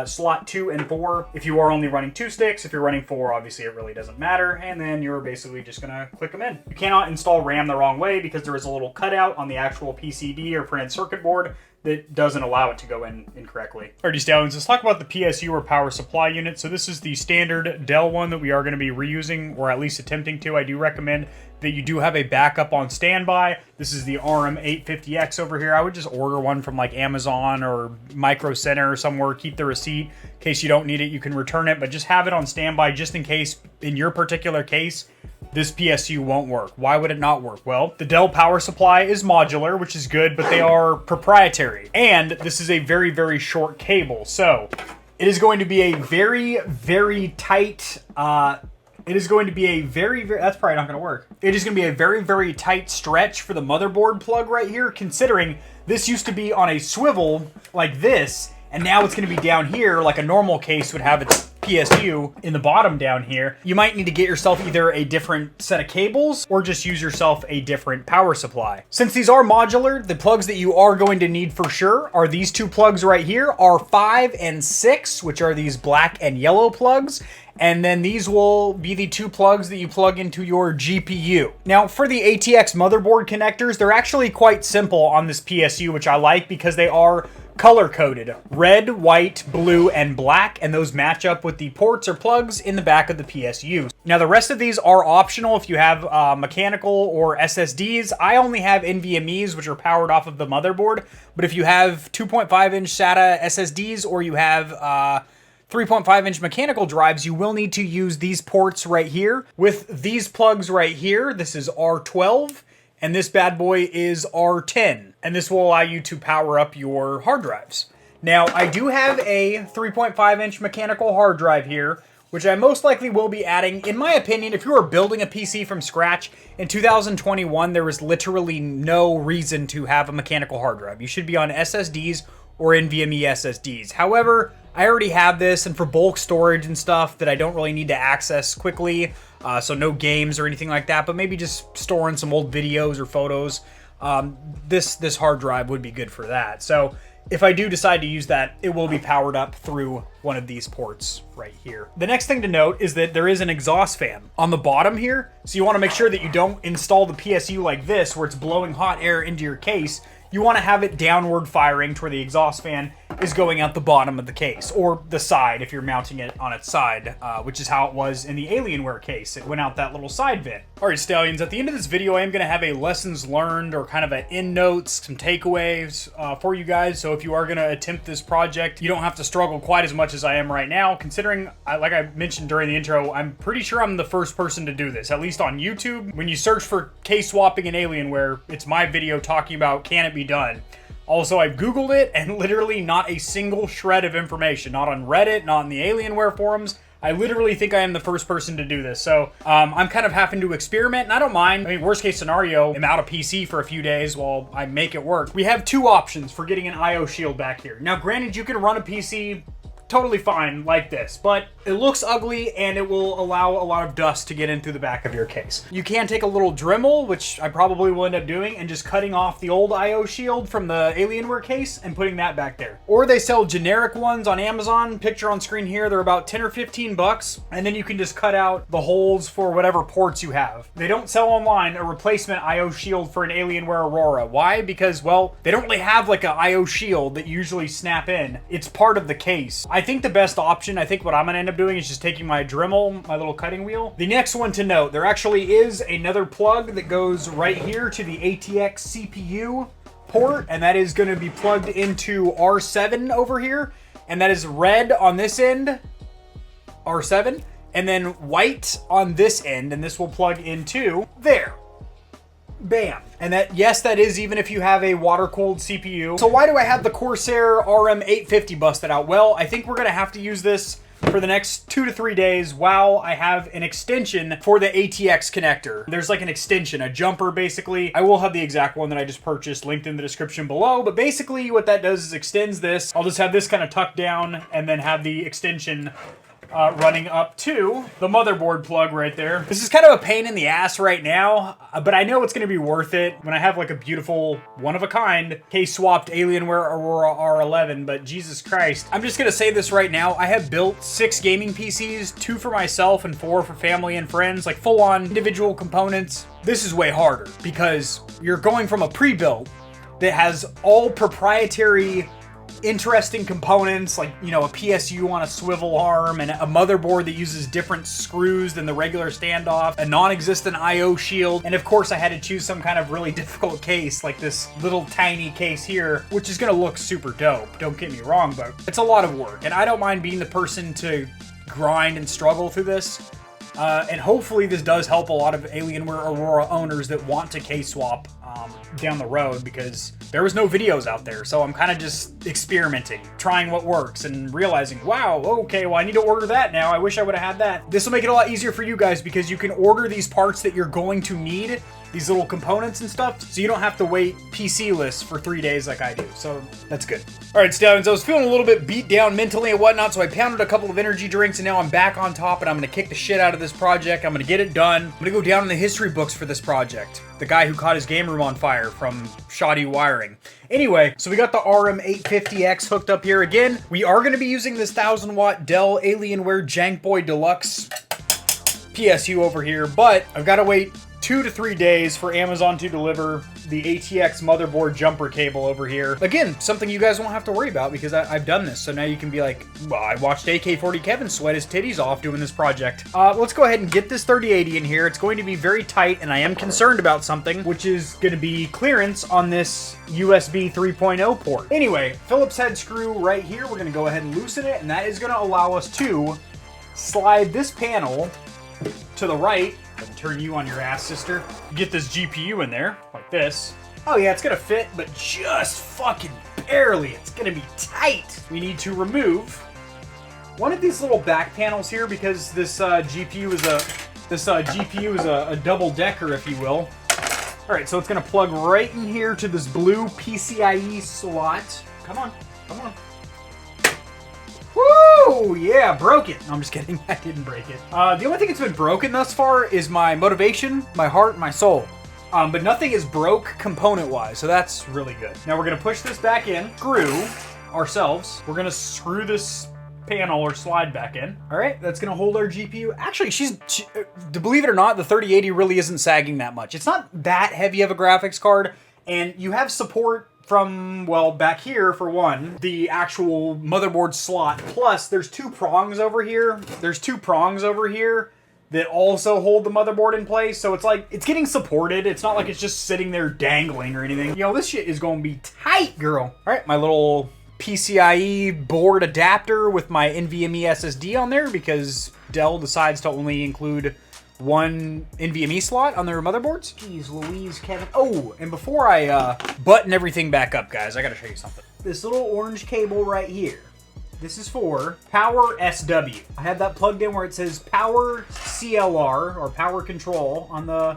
slot 2 and 4. If you are only running 2 sticks, if you're running 4, obviously it really doesn't matter, and then you're basically just gonna click them in. You cannot install RAM the wrong way because there is a little cutout on the actual PCB or printed circuit board that doesn't allow it to go in incorrectly. Alrighty, Stallions, let's talk about the PSU or power supply unit. So this is the standard Dell one that we are going to be reusing, or at least attempting to. I do recommend that you do have a backup on standby. This is the RM850X over here. I would just order one from like Amazon or Micro Center or somewhere. Keep the receipt in case you don't need it. You can return it, but just have it on standby just in case, in your particular case, this PSU won't work. Why would it not work? Well, the Dell power supply is modular, which is good, but they are proprietary. And this is a very, very short cable. So it is going to be a very, very tight, that's probably not going to work. It is going to be a very, very tight stretch for the motherboard plug right here, considering this used to be on a swivel like this, and now it's going to be down here like a normal case would have its PSU in the bottom down here. You might need to get yourself either a different set of cables or just use yourself a different power supply. Since these are modular, the plugs that you are going to need for sure are these two plugs right here, R5 and 6, which are these black and yellow plugs. And then these will be the two plugs that you plug into your GPU. Now for the ATX motherboard connectors, they're actually quite simple on this PSU, which I like because they are color-coded. Red, white, blue, and black, and those match up with the ports or plugs in the back of the PSU. Now the rest of these are optional if you have mechanical or SSDs. I only have NVMe's, which are powered off of the motherboard, but if you have 2.5-inch SATA SSDs or you have 3.5-inch mechanical drives, you will need to use these ports right here. With these plugs right here, this is R12, and this bad boy is R10. And this will allow you to power up your hard drives. Now, I do have a 3.5-inch mechanical hard drive here, which I most likely will be adding. In my opinion, if you are building a PC from scratch in 2021, there is literally no reason to have a mechanical hard drive. You should be on SSDs or NVMe SSDs. However, I already have this, and for bulk storage and stuff that I don't really need to access quickly, so no games or anything like that, but maybe just storing some old videos or photos, this hard drive would be good for that. So if I do decide to use that, it will be powered up through one of these ports right here. The next thing to note is that there is an exhaust fan on the bottom here, so you want to make sure that you don't install the PSU like this, where it's blowing hot air into your case. You want to have it downward firing to where the exhaust fan is going out the bottom of the case, or the side if you're mounting it on its side, which is how it was in the Alienware case. It went out that little side vent. All right, Stallions, at the end of this video, I am going to have a lessons learned or kind of an end notes, some takeaways for you guys. So if you are going to attempt this project, you don't have to struggle quite as much as I am right now, considering, like I mentioned during the intro, I'm pretty sure I'm the first person to do this, at least on YouTube. When you search for case swapping in Alienware, it's my video talking about can it be done. Also, I've Googled it, and literally not a single shred of information. Not on Reddit, not in the Alienware forums. I literally think I am the first person to do this. So I'm kind of having to experiment, and I don't mind. I mean, worst case scenario, I'm out of PC for a few days while I make it work. We have two options for getting an IO shield back here. Now, granted, you can run a PC totally fine like this, but it looks ugly and it will allow a lot of dust to get in through the back of your case. You can take a little Dremel, which I probably will end up doing, and just cutting off the old IO shield from the Alienware case and putting that back there. Or they sell generic ones on Amazon. Picture on screen here, they're about 10 or 15 bucks, and then you can just cut out the holes for whatever ports you have. They don't sell online a replacement IO shield for an Alienware Aurora. Why? Because, well, they don't really have like an IO shield that you usually snap in. It's part of the case. I think the best option, I think what I'm gonna end up doing is just taking my Dremel, my little cutting wheel. The next one to note, there actually is another plug that goes right here to the ATX CPU port, and that is gonna be plugged into R7 over here, and that is red on this end, R7, and then white on this end, and this will plug into there. Bam. And that, yes, that is even if you have a water-cooled CPU. So why do I have the Corsair RM850 busted out? Well, I think we're going to have to use this for the next 2 to 3 days while I have an extension for the ATX connector. There's like an extension, a jumper basically. I will have the exact one that I just purchased linked in the description below, but basically what that does is extends this. I'll just have this kind of tucked down and then have the extension running up to the motherboard plug right there. This is kind of a pain in the ass right now, but I know it's going to be worth it when I have like a beautiful, one-of-a-kind, case-swapped Alienware Aurora R11, but Jesus Christ. I'm just going to say this right now. I have built 6 gaming PCs, 2 for myself and 4 for family and friends, like full-on individual components. This is way harder because you're going from a pre-built that has all proprietary interesting components, like, you know, a PSU on a swivel arm and a motherboard that uses different screws than the regular standoff, a non-existent IO shield, and of course I had to choose some kind of really difficult case like this little tiny case here, which is gonna look super dope, don't get me wrong, but it's a lot of work, and I don't mind being the person to grind and struggle through this. And hopefully this does help a lot of Alienware Aurora owners that want to case swap down the road because there was no videos out there. So I'm kind of just experimenting, trying what works and realizing, wow, okay, well, I need to order that now. I wish I would have had that. This will make it a lot easier for you guys because you can order these parts that you're going to need, these little components and stuff, so you don't have to wait PC lists for 3 days like I do. So that's good. All right, Stallions, I was feeling a little bit beat down mentally and whatnot, so I pounded a couple of energy drinks, and now I'm back on top, and I'm gonna kick the shit out of this project. I'm gonna get it done. I'm gonna go down in the history books for this project. The guy who caught his game room on fire from shoddy wiring. Anyway, so we got the RM850X hooked up here again. We are gonna be using this 1000-watt Dell Alienware Jankboy Deluxe PSU over here, but I've gotta wait 2 to 3 days for Amazon to deliver the ATX motherboard jumper cable over here. Again, something you guys won't have to worry about because I've done this. So now you can be like, well, I watched AK-40 Kevin sweat his titties off doing this project. Let's go ahead and get this 3080 in here. It's going to be very tight, and I am concerned about something, which is going to be clearance on this USB 3.0 port. Anyway, Phillips head screw right here. We're going to go ahead and loosen it, and that is going to allow us to slide this panel to the right. Turn you on your ass, sister. Get this GPU in there, like this. Oh yeah, it's gonna fit, but just fucking barely. It's gonna be tight. We need to remove one of these little back panels here because this GPU is a double decker, if you will. All right, so it's gonna plug right in here to this blue PCIe slot. Come on, come on. Woo! Yeah, broke it. No, I'm just kidding. I didn't break it. The only thing that's been broken thus far is my motivation, my heart, my soul. But nothing is broke component-wise, so that's really good. Now we're going to push this back in, screw ourselves. We're going to screw this panel or slide back in. All right, that's going to hold our GPU. Actually, to believe it or not, the 3080 really isn't sagging that much. It's not that heavy of a graphics card, and you have support from, well, back here, for one, the actual motherboard slot. Plus, there's two prongs over here. There's two prongs over here that also hold the motherboard in place. So it's like, it's getting supported. It's not like it's just sitting there dangling or anything. You know, this shit is going to be tight, girl. All right, my little PCIe board adapter with my NVMe SSD on there because Dell decides to only include one NVMe slot on their motherboards. Jeez Louise, Kevin. Oh, and before I button everything back up, guys, I gotta show you something. This little orange cable right here, this is for power SW. I have that plugged in where it says power CLR, or power control, on the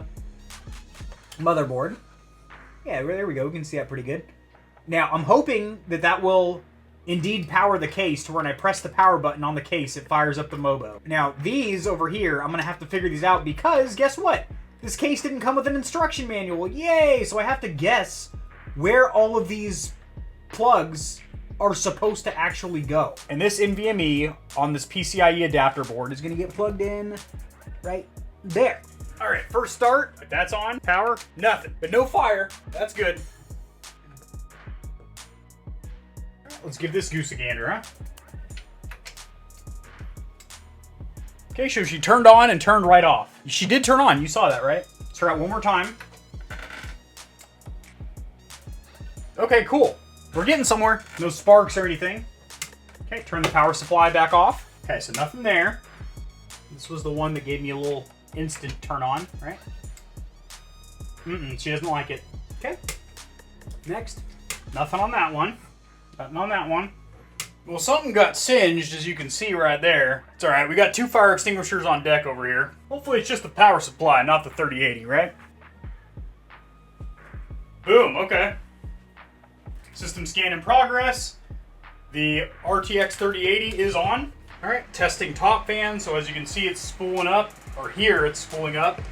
motherboard. Yeah, there we go. We can see that pretty good. Now, I'm hoping that that will indeed power the case to when I press the power button on the case, it fires up the mobo. Now, these over here, I'm going to have to figure these out because, guess what? This case didn't come with an instruction manual. Yay! So I have to guess where all of these plugs are supposed to actually go. And this NVMe on this PCIe adapter board is going to get plugged in right there. All right, first start. That's on. Power, nothing. But no fire. That's good. Let's give this goose a gander, huh? Okay, so she turned on and turned right off. She did turn on. You saw that, right? Let's try it one more time. Okay, cool. We're getting somewhere. No sparks or anything. Okay, turn the power supply back off. Okay, so nothing there. This was the one that gave me a little instant turn on, right? She doesn't like it. Okay. Next. Nothing on that one. Nothing on that one. Well, something got singed, as you can see right there. It's alright, we got two fire extinguishers on deck over here. Hopefully it's just the power supply, not the 3080, right? Boom, okay. System scan in progress. The RTX 3080 is on. Alright, testing top fan, so as you can see it's spooling up, or here it's spooling up.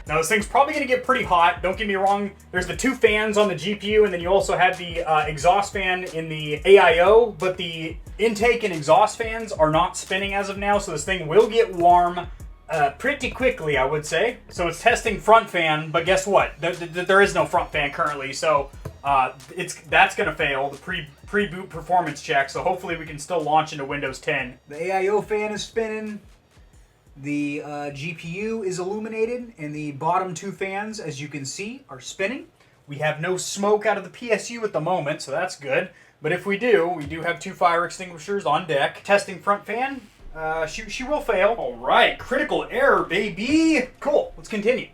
Now this thing's probably going to get pretty hot, don't get me wrong. There's the two fans on the GPU, and then you also have the exhaust fan in the AIO, but the intake and exhaust fans are not spinning as of now, so this thing will get warm pretty quickly, I would say. So it's testing front fan, but guess what? There is no front fan currently, so that's going to fail, the pre-boot performance check, so hopefully we can still launch into Windows 10. The AIO fan is spinning. The GPU is illuminated, and the bottom two fans, as you can see, are spinning. We have no smoke out of the PSU at the moment, so that's good. But if we do have two fire extinguishers on deck. Testing front fan. She will fail. All right, critical error, baby. Cool, let's continue.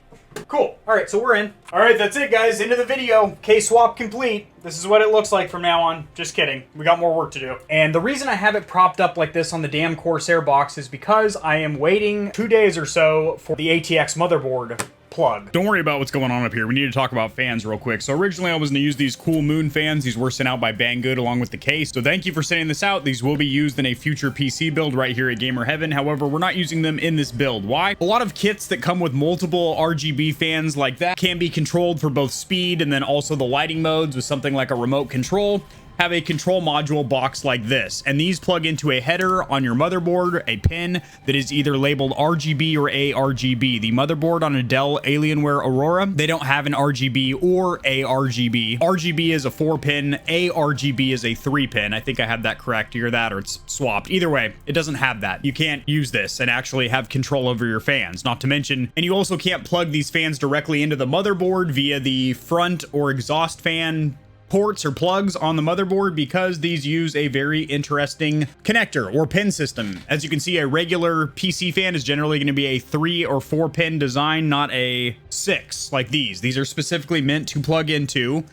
Cool. All right, so we're in. All right, that's it, guys. Into the video. Case swap complete. This is what it looks like from now on. Just kidding. We got more work to do. And the reason I have it propped up like this on the damn Corsair box is because I am waiting 2 days or so for the ATX motherboard plug. Don't worry about what's going on up here. We need to talk about fans real quick. So originally I was going to use these cool moon fans. These were sent out by Banggood along with the case. So thank you for sending this out. These will be used in a future PC build right here at Gamer Heaven. However, we're not using them in this build. Why? A lot of kits that come with multiple RGB fans like that can be controlled for both speed and then also the lighting modes with something like a remote control. Have a control module box like this, and these plug into a header on your motherboard, a pin that is either labeled RGB or ARGB. The motherboard on a Dell Alienware Aurora, they don't have an RGB or ARGB. RGB is a 4-pin, ARGB is a 3-pin. I think I have that correct, either that or it's swapped. Either way, it doesn't have that. You can't use this and actually have control over your fans, not to mention, and you also can't plug these fans directly into the motherboard via the front or exhaust fan ports or plugs on the motherboard because these use a very interesting connector or pin system. As you can see, a regular PC fan is generally going to be a 3 or 4 pin design, not a 6 like these. These are specifically meant to plug into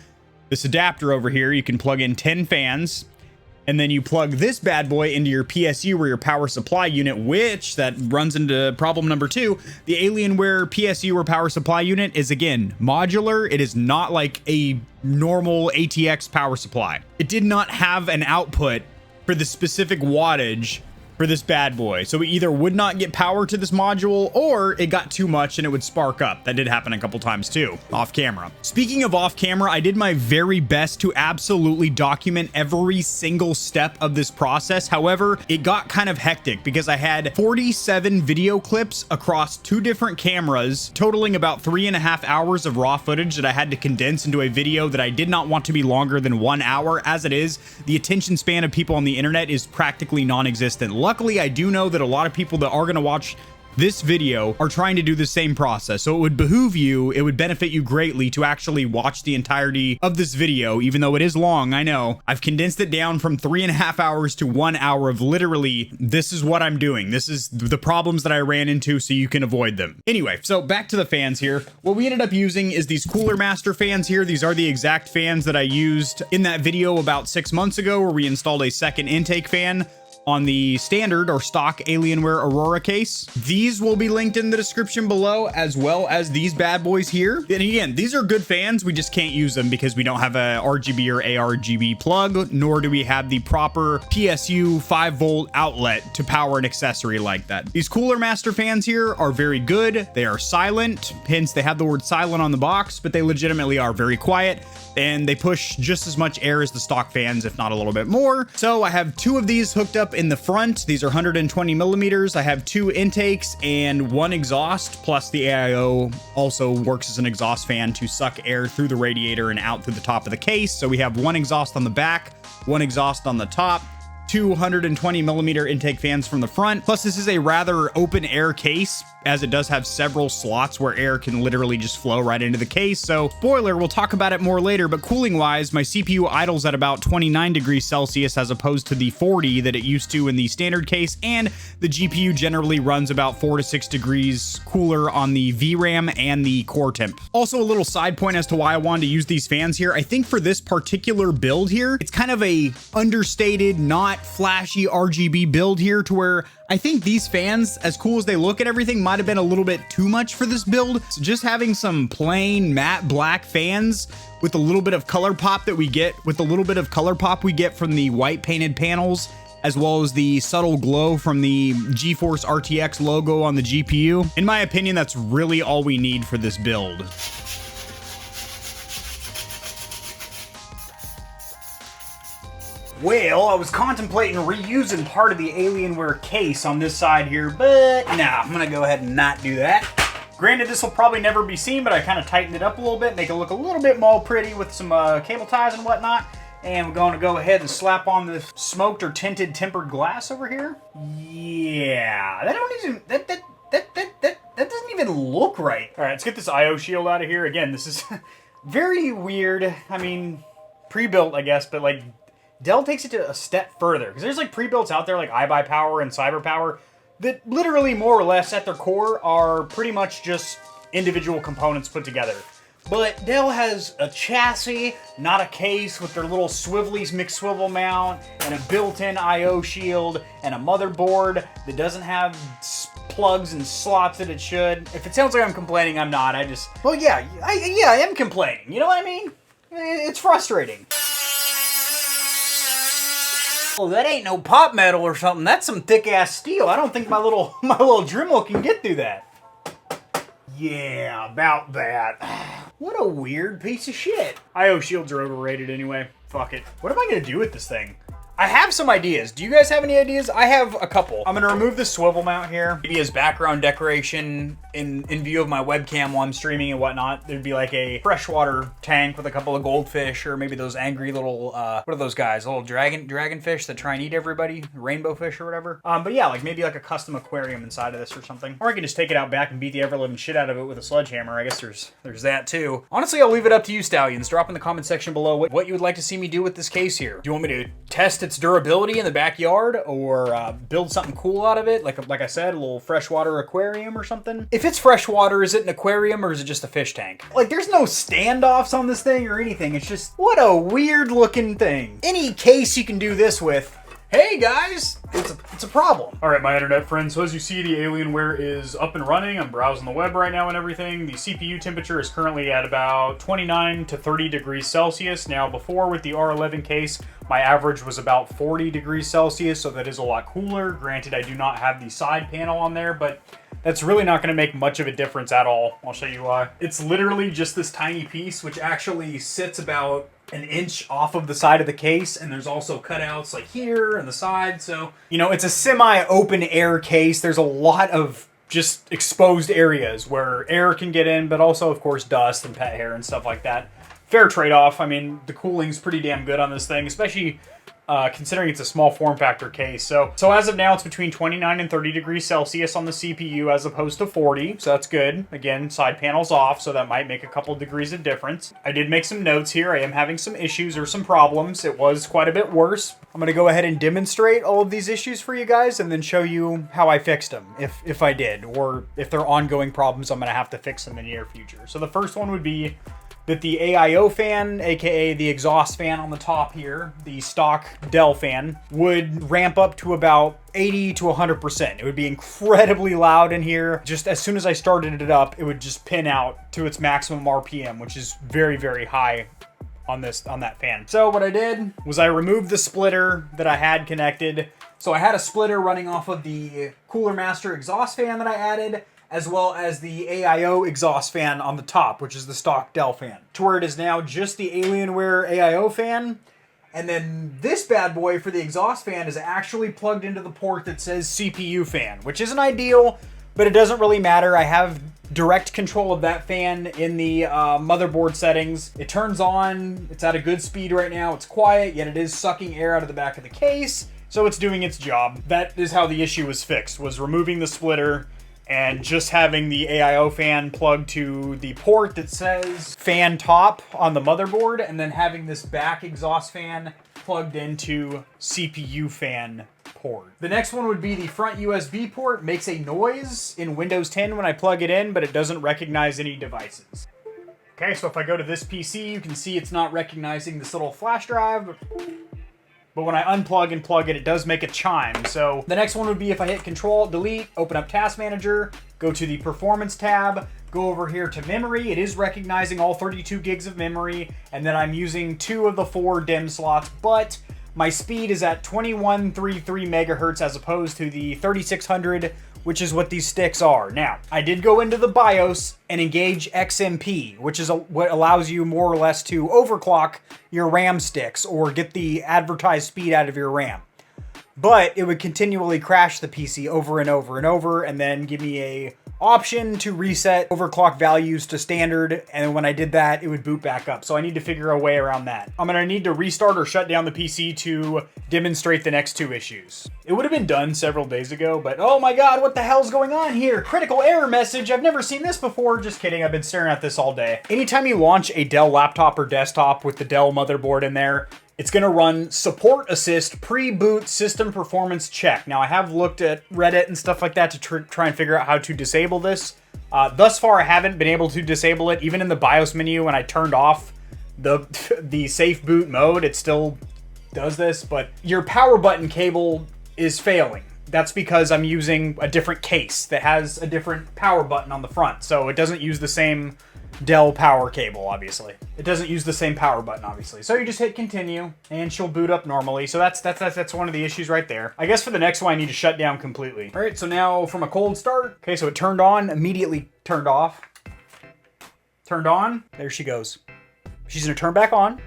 this adapter over here. You can plug in 10 fans, and then you plug this bad boy into your PSU or your power supply unit, which that runs into problem number 2. The Alienware PSU or power supply unit is, again, modular. It is not like a normal ATX power supply. It did not have an output for the specific wattage for this bad boy. So we either would not get power to this module or it got too much and it would spark up. That did happen a couple times too, off camera. Speaking of off camera, I did my very best to absolutely document every single step of this process. However, it got kind of hectic because I had 47 video clips across 2 different cameras, totaling about 3.5 hours of raw footage that I had to condense into a video that I did not want to be longer than 1 hour. As it is, the attention span of people on the internet is practically non-existent. Luckily, I do know that a lot of people that are going to watch this video are trying to do the same process. So it would behoove you, it would benefit you greatly to actually watch the entirety of this video, even though it is long, I know. I've condensed it down from 3.5 hours to 1 hour of literally, this is what I'm doing. This is the problems that I ran into so you can avoid them. Anyway, so back to the fans here. What we ended up using is these Cooler Master fans here. These are the exact fans that I used in that video about 6 months ago where we installed a second intake fan on the standard or stock Alienware Aurora case. These will be linked in the description below, as well as these bad boys here. And again, these are good fans. We just can't use them because we don't have a RGB or ARGB plug, nor do we have the proper PSU 5-volt outlet to power an accessory like that. These Cooler Master fans here are very good. They are silent, hence they have the word silent on the box, but they legitimately are very quiet, and they push just as much air as the stock fans, if not a little bit more. So I have 2 of these hooked up in the front. These are 120 millimeters. I have 2 intakes and 1 exhaust, plus the AIO also works as an exhaust fan to suck air through the radiator and out through the top of the case. So we have 1 exhaust on the back, 1 exhaust on the top, 220 millimeter intake fans from the front. Plus this is a rather open air case, as it does have several slots where air can literally just flow right into the case. So spoiler, we'll talk about it more later, but cooling wise, my CPU idles at about 29 degrees Celsius as opposed to the 40 that it used to in the standard case, and the GPU generally runs about 4 to 6 degrees cooler on the VRAM and the core temp. Also, a little side point as to why I wanted to use these fans here. I think for this particular build here, it's kind of a understated, not flashy RGB build here, to where I think these fans, as cool as they look at everything, might have been a little bit too much for this build. So just having some plain matte black fans with a little bit of color pop that we get, from the white painted panels, as well as the subtle glow from the GeForce RTX logo on the GPU. In my opinion, that's really all we need for this build. Well, I was contemplating reusing part of the Alienware case on this side here, but nah, I'm gonna go ahead and not do that. Granted, this will probably never be seen, but I kind of tightened it up a little bit, make it look a little bit more pretty with some cable ties and whatnot. And we're going to go ahead and slap on the smoked or tinted tempered glass over here. Yeah, that doesn't even look right. All right, let's get this IO shield out of here. Again, this is very weird. I mean, pre-built, I guess, but like Dell takes it to a step further, because there's like pre-builts out there like iBuyPower and CyberPower that literally more or less at their core are pretty much just individual components put together. But Dell has a chassis, not a case, with their little swivelly McSwivel mount, and a built-in I/O shield, and a motherboard that doesn't have plugs and slots that it should. If it sounds like I'm complaining, I'm not. Well, yeah, I am complaining. You know what I mean? It's frustrating. Well, that ain't no pop metal or something. That's some thick-ass steel. I don't think my little Dremel can get through that. Yeah, about that. What a weird piece of shit. I/O shields are overrated anyway. Fuck it. What am I gonna do with this thing? I have some ideas. Do you guys have any ideas? I have a couple. I'm gonna remove the swivel mount here. Maybe as background decoration in view of my webcam while I'm streaming and whatnot. There'd be like a freshwater tank with a couple of goldfish, or maybe those angry little, what are those guys? Little dragonfish that try and eat everybody? Rainbow fish or whatever. But yeah, like maybe like a custom aquarium inside of this or something. Or I can just take it out back and beat the ever-living shit out of it with a sledgehammer. I guess there's that too. Honestly, I'll leave it up to you, Stallions. Drop in the comment section below what you would like to see me do with this case here. Do you want me to test its durability in the backyard, or build something cool out of it? Like I said, a little freshwater aquarium or something. If it's freshwater, is it an aquarium or is it just a fish tank? Like, there's no standoffs on this thing or anything. It's just, what a weird looking thing. Any case you can do this with, hey guys, it's a problem. All right, my internet friends, so as you see, the Alienware is up and running. I'm browsing the web right now and everything. The CPU temperature is currently at about 29 to 30 degrees Celsius. Now, before with the R11 case, my average was about 40 degrees Celsius, so that is a lot cooler. Granted, I do not have the side panel on there, but that's really not gonna make much of a difference at all. I'll show you why. It's literally just this tiny piece, which actually sits about an inch off of the side of the case, and there's also cutouts like here and the side, so, you know, it's a semi-open air case. There's a lot of just exposed areas where air can get in, but also, of course, dust and pet hair and stuff like that. Fair trade-off. I mean, the cooling's pretty damn good on this thing, especially considering it's a small form factor case. So as of now, it's between 29 and 30 degrees Celsius on the CPU as opposed to 40, so that's good. Again, side panel's off, so that might make a couple degrees of difference. I did make some notes here. I am having some issues or some problems. It was quite a bit worse. I'm going to go ahead and demonstrate all of these issues for you guys and then show you how I fixed them, if I did, or if they're ongoing problems, I'm going to have to fix them in the near future. So the first one would be that the AIO fan, aka the exhaust fan on the top here, the stock Dell fan, would ramp up to about 80 to 100%. It would be incredibly loud in here. Just as soon as I started it up, it would just pin out to its maximum RPM, which is very, very high on that fan. So what I did was I removed the splitter that I had connected. So I had a splitter running off of the Cooler Master exhaust fan that I added, as well as the AIO exhaust fan on the top, which is the stock Dell fan, to where it is now just the Alienware AIO fan. And then this bad boy for the exhaust fan is actually plugged into the port that says CPU fan, which isn't ideal, but it doesn't really matter. I have direct control of that fan in the motherboard settings. It turns on, it's at a good speed right now, it's quiet, yet it is sucking air out of the back of the case, so it's doing its job. That is how the issue was fixed, was removing the splitter and just having the AIO fan plugged to the port that says fan top on the motherboard, and then having this back exhaust fan plugged into CPU fan port. The next one would be the front USB port. Makes a noise in Windows 10 when I plug it in, but it doesn't recognize any devices. Okay, so if I go to this PC, you can see it's not recognizing this little flash drive, but when I unplug and plug it, it does make a chime. So the next one would be if I hit Control, Delete, open up Task Manager, go to the Performance tab, go over here to memory. It is recognizing all 32 gigs of memory, and then I'm using 2 of the 4 DIMM slots, but my speed is at 2133 megahertz as opposed to the 3600, which is what these sticks are. Now, I did go into the BIOS and engage XMP, which is what allows you more or less to overclock your RAM sticks or get the advertised speed out of your RAM. But it would continually crash the PC over and over and over, and then give me a option to reset overclock values to standard, and when I did that, it would boot back up. So I need to figure a way around that. I'm gonna need to restart or shut down the PC to demonstrate the next 2 issues. It would have been done several days ago, but oh my god, what the hell's going on here? Critical error message, I've never seen this before. Just kidding, I've been staring at this all day. Anytime you launch a Dell laptop or desktop with the Dell motherboard in there, it's going to run support assist pre-boot system performance check. Now, I have looked at Reddit and stuff like that to try and figure out how to disable this. Thus far, I haven't been able to disable it. Even in the BIOS menu, when I turned off the safe boot mode, it still does this. But your power button cable is failing. That's because I'm using a different case that has a different power button on the front. So it doesn't use the same Dell power cable, obviously. It doesn't use the same power button, obviously. So you just hit continue, and she'll boot up normally. So that's one of the issues right there. I guess for the next one, I need to shut down completely. All right, so now from a cold start. Okay, so it turned on, immediately turned off. Turned on, there she goes. She's gonna turn back on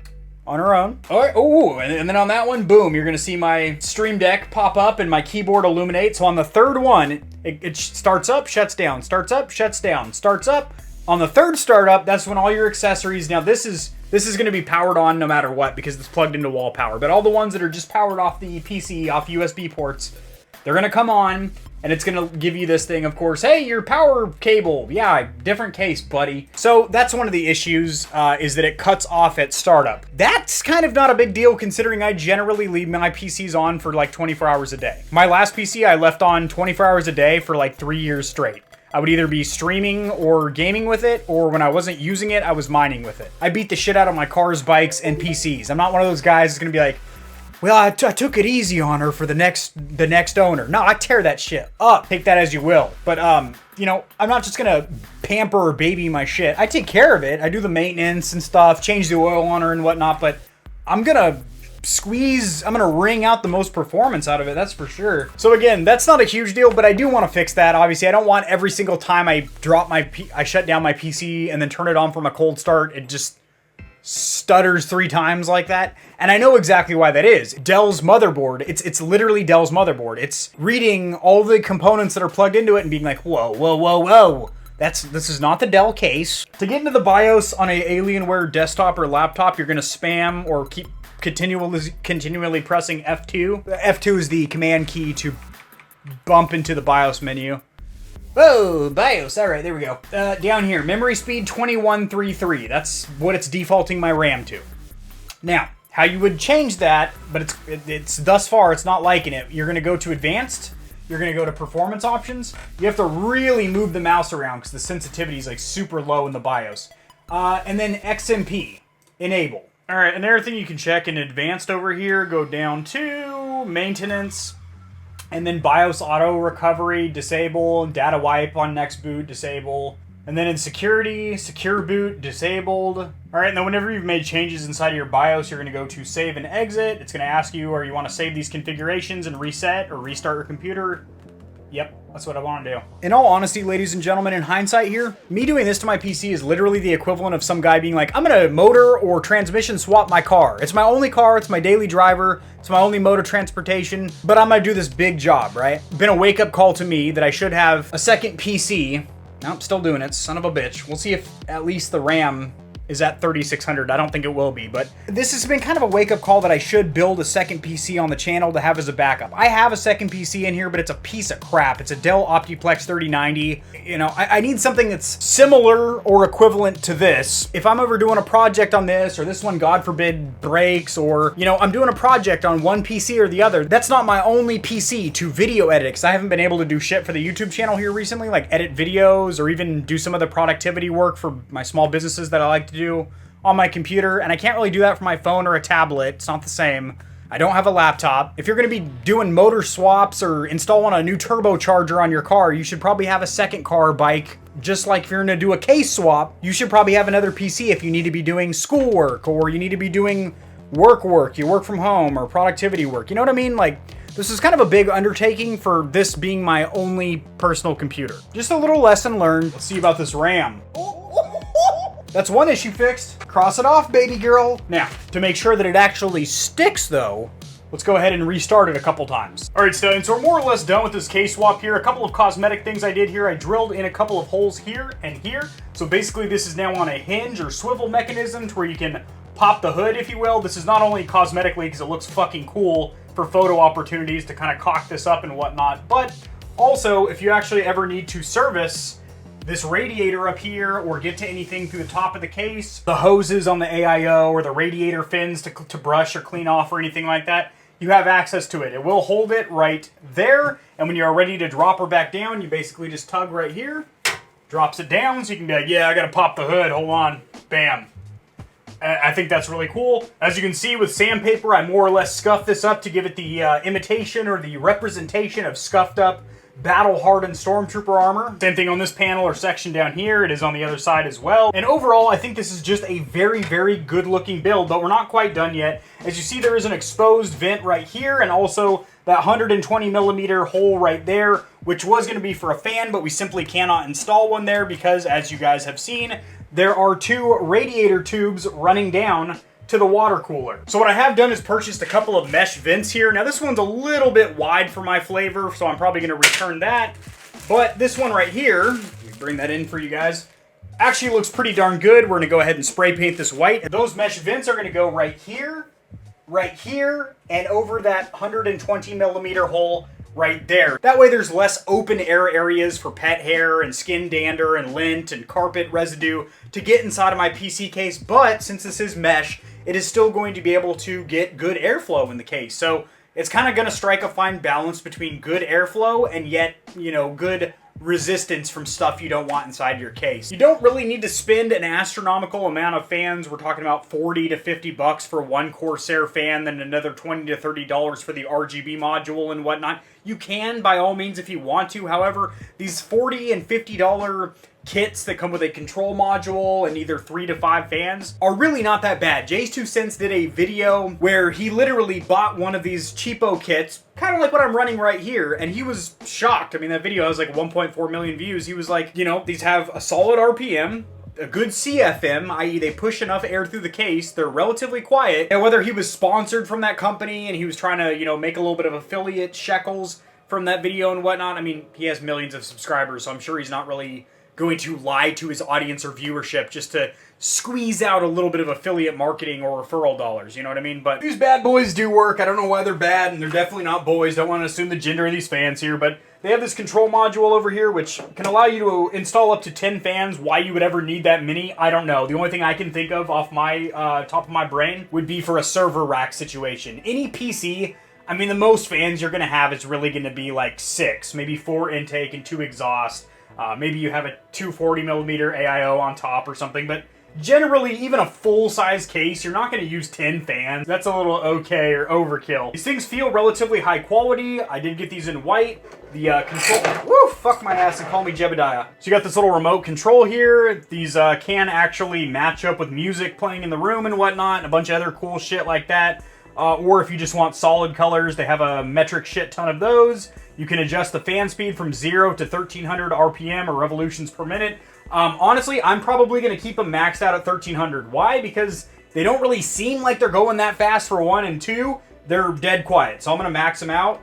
her own. All right, oh, and then on that one, boom, you're gonna see my Stream Deck pop up and my keyboard illuminate. So on the third one, it starts up, shuts down, starts up, shuts down, starts up. On the third startup, that's when all your accessories, now this is going to be powered on no matter what because it's plugged into wall power, but all the ones that are just powered off the PC, off USB ports, they're going to come on, and it's going to give you this thing, of course, hey, your power cable, yeah, different case, buddy. So that's one of the issues, is that it cuts off at startup. That's kind of not a big deal considering I generally leave my PCs on for like 24 hours a day. My last PC I left on 24 hours a day for like 3 years straight. I would either be streaming or gaming with it, or when I wasn't using it, I was mining with it. I beat the shit out of my cars, bikes, and PCs. I'm not one of those guys that's gonna be like, well, I took it easy on her for the next owner. No, I tear that shit up. Take that as you will. But, you know, I'm not just gonna pamper or baby my shit. I take care of it. I do the maintenance and stuff, change the oil on her and whatnot, but I'm gonna wring out the most performance out of it, that's for sure. So again, that's not a huge deal, but I do want to fix that. Obviously, I don't want every single time I shut down my PC and then turn it on from a cold start, it just stutters 3 times like that. And I know exactly why that is. Dell's motherboard, it's literally Dell's motherboard. It's reading all the components that are plugged into it and being like, whoa, whoa, whoa, whoa. This is not the Dell case. To get into the BIOS on a Alienware desktop or laptop, you're gonna spam or keep continually pressing F2. F2 is the command key to bump into the BIOS menu. Whoa, BIOS. All right, there we go. Down here, memory speed 2133. That's what it's defaulting my RAM to. Now, how you would change that, but it's thus far, it's not liking it. You're going to go to advanced. You're going to go to performance options. You have to really move the mouse around because the sensitivity is like super low in the BIOS. And then XMP, enable. All right, another thing you can check in advanced over here, go down to maintenance, and then BIOS auto recovery, disable, data wipe on next boot, disable. And then in security, secure boot, disabled. All right, and then whenever you've made changes inside of your BIOS, you're gonna go to save and exit. It's gonna ask you, or you wanna save these configurations and reset or restart your computer. Yep, that's what I want to do. In all honesty, ladies and gentlemen, in hindsight here, me doing this to my PC is literally the equivalent of some guy being like, I'm gonna motor or transmission swap my car. It's my only car, it's my daily driver, it's my only mode of transportation, but I'm gonna do this big job, right? Been a wake-up call to me that I should have a second PC. Nope, still doing it, son of a bitch. We'll see if at least the RAM is at 3600. I don't think it will be, but this has been kind of a wake-up call that I should build a second PC on the channel to have as a backup. I have a second PC in here, but it's a piece of crap. It's a Dell Optiplex 3090. You know, I need something that's similar or equivalent to this. If I'm ever doing a project on this, or this one, God forbid, breaks, or, you know, I'm doing a project on one PC or the other, that's not my only PC to video edit, because I haven't been able to do shit for the YouTube channel here recently, like edit videos or even do some of the productivity work for my small businesses that I like to do on my computer, and I can't really do that for my phone or a tablet. It's not the same. I don't have a laptop. If you're going to be doing motor swaps or installing a new turbocharger on your car, you should probably have a second car, bike. Just like if you're going to do a case swap, you should probably have another PC if you need to be doing schoolwork, or you need to be doing work, you work from home, or productivity work. You know what I mean? Like, this is kind of a big undertaking for this being my only personal computer. Just a little lesson learned. Let's see about this RAM. That's one issue fixed. Cross it off, baby girl. Now, to make sure that it actually sticks though, let's go ahead and restart it a couple times. All right, so we're more or less done with this case swap here. A couple of cosmetic things I did here. I drilled in a couple of holes here and here. So basically this is now on a hinge or swivel mechanism to where you can pop the hood, if you will. This is not only cosmetically because it looks fucking cool for photo opportunities to kind of cock this up and whatnot, but also if you actually ever need to service this radiator up here or get to anything through the top of the case, the hoses on the AIO or the radiator fins to brush or clean off or anything like that, you have access to it. It will hold it right there, and when you're ready to drop her back down, you basically just tug right here, Drops it down so you can be like, yeah, I gotta pop the hood, hold on, bam. I think that's really cool. As you can see with sandpaper, I more or less scuffed this up to give it the imitation or the representation of scuffed up battle-hardened stormtrooper armor. Same thing on this panel or section down here. It is on the other side as well. And overall, I think this is just a very, very good-looking build, but we're not quite done yet. As you see, there is an exposed vent right here, and also that 120 millimeter hole right there, which was going to be for a fan, but we simply cannot install one there because, as you guys have seen, there are two radiator tubes running down to the water cooler. So what I have done is purchased a couple of mesh vents here. Now this one's a little bit wide for my flavor, so I'm probably going to return that. But this one right here, let me bring that in for you guys, actually looks pretty darn good. We're going to go ahead and spray paint this white. And those mesh vents are going to go right here, and over that 120 millimeter hole right there. That way there's less open air areas for pet hair and skin dander and lint and carpet residue to get inside of my PC case, but since this is mesh, it is still going to be able to get good airflow in the case. So it's kind of going to strike a fine balance between good airflow and yet, you know, good resistance from stuff you don't want inside your case. You don't really need to spend an astronomical amount of fans. We're talking about 40 to 50 bucks for one Corsair fan, then another 20 to 30 dollars for the RGB module and whatnot. You can, by all means, if you want to. However, these 40 and 50 dollar kits that come with a control module and either 3 to 5 fans are really not that bad. Jay's 2 Cents did a video where he literally bought one of these cheapo kits, kind of like what I'm running right here, and he was shocked. I mean, that video has like 1.4 million views. He was like, you know, these have a solid RPM, a good CFM, i.e. they push enough air through the case, they're relatively quiet, and whether he was sponsored from that company and he was trying to, you know, make a little bit of affiliate shekels from that video and whatnot, I mean, he has millions of subscribers, so I'm sure he's not really going to lie to his audience or viewership just to squeeze out a little bit of affiliate marketing or referral dollars, you know what I mean? But these bad boys do work. I don't know why they're bad, and they're definitely not boys. Don't want to assume the gender of these fans here, but they have this control module over here which can allow you to install up to 10 fans. Why you would ever need that many, I don't know. The only thing I can think of off my top of my brain would be for a server rack situation. Any PC, I mean, the most fans you're going to have is really going to be like 6, maybe 4 intake and 2 exhaust. Maybe you have a 240 millimeter AIO on top or something, but generally, even a full-size case, you're not going to use 10 fans. That's a little okay or overkill. These things feel relatively high quality. I did get these in white. The control... Woo! Fuck my ass and call me Jebediah. So you got this little remote control here. These can actually match up with music playing in the room and whatnot, and a bunch of other cool shit like that. Or if you just want solid colors, they have a metric shit ton of those. You can adjust the fan speed from 0 to 1300 RPM or revolutions per minute. Honestly, I'm probably going to keep them maxed out at 1300. Why? Because they don't really seem like they're going that fast for 1, and 2, they're dead quiet. So I'm going to max them out,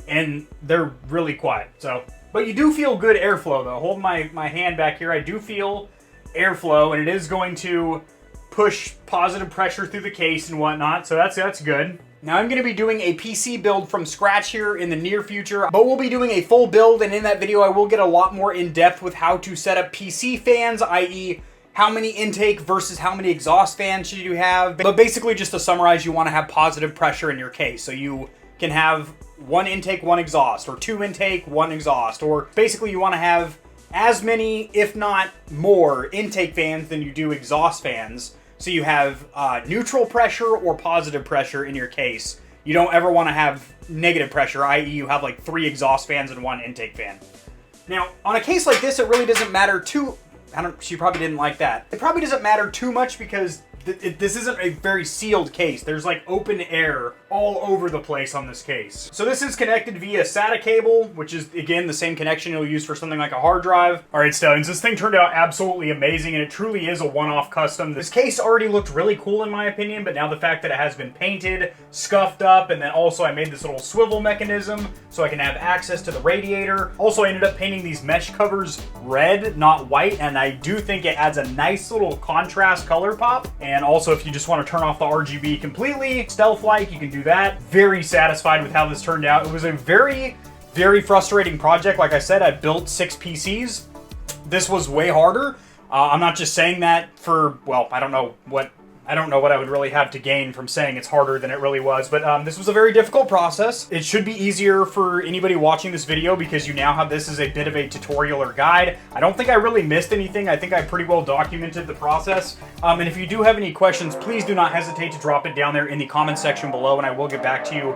and they're really quiet. So, but you do feel good airflow, though. Hold my hand back here. I do feel airflow, and it is going to push positive pressure through the case and whatnot, so that's good. Now I'm going to be doing a PC build from scratch here in the near future, but we'll be doing a full build, and in that video I will get a lot more in depth with how to set up PC fans, i.e. how many intake versus how many exhaust fans should you have. But basically, just to summarize, you want to have positive pressure in your case, so you can have 1 intake, 1 exhaust, or 2 intake, 1 exhaust, or basically you want to have as many, if not more, intake fans than you do exhaust fans. So you have neutral pressure or positive pressure in your case. You don't ever want to have negative pressure, i.e. you have like 3 exhaust fans and 1 intake fan. Now, on a case like this, it really doesn't matter too... she probably didn't like that. It probably doesn't matter too much because this isn't a very sealed case. There's like open air all over the place on this case. So this is connected via SATA cable, which is, again, the same connection you'll use for something like a hard drive. All right, Stallions, this thing turned out absolutely amazing, and it truly is a one-off custom. This case already looked really cool in my opinion, but now the fact that it has been painted, scuffed up, and then also I made this little swivel mechanism so I can have access to the radiator. Also, I ended up painting these mesh covers red, not white, and I do think it adds a nice little contrast color pop. And also, if you just want to turn off the RGB completely, stealth-like, you can do that. Very satisfied with how this turned out. It was a very, very frustrating project. Like I said, I built 6 PCs. This was way harder. I'm not just saying that for, well, I don't know what I don't know what I would really have to gain from saying it's harder than it really was, but this was a very difficult process. It should be easier for anybody watching this video because you now have this as a bit of a tutorial or guide. I don't think I really missed anything. I think I pretty well documented the process. And if you do have any questions, please do not hesitate to drop it down there in the comment section below, and I will get back to you.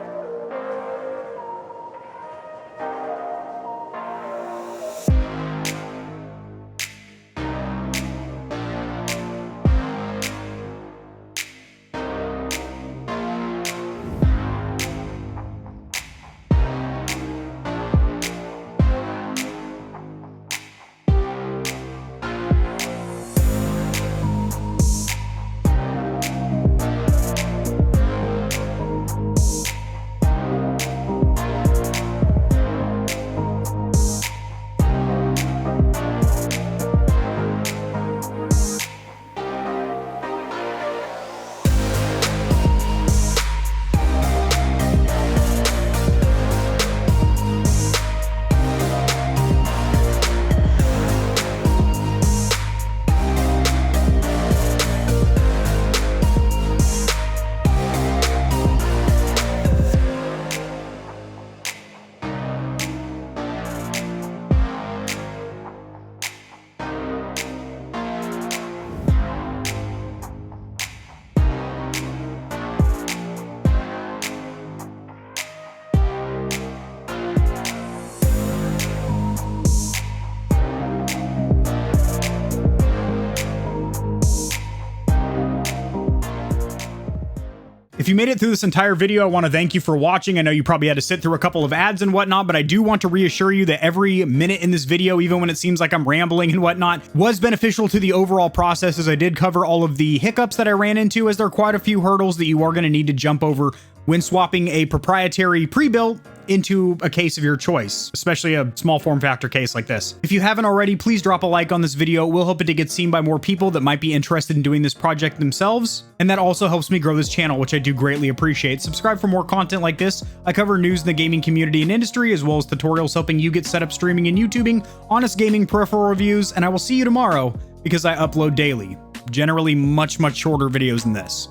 If you made it through this entire video, I want to thank you for watching. I know you probably had to sit through a couple of ads and whatnot, but I do want to reassure you that every minute in this video, even when it seems like I'm rambling and whatnot, was beneficial to the overall process, as I did cover all of the hiccups that I ran into, as there are quite a few hurdles that you are going to need to jump over when swapping a proprietary pre-built into a case of your choice, especially a small form factor case like this. If you haven't already, please drop a like on this video. We'll hope it to get seen by more people that might be interested in doing this project themselves. And that also helps me grow this channel, which I do greatly appreciate. Subscribe for more content like this. I cover news in the gaming community and industry, as well as tutorials helping you get set up streaming and YouTubing, honest gaming peripheral reviews, and I will see you tomorrow because I upload daily, generally much shorter videos than this.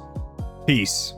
Peace.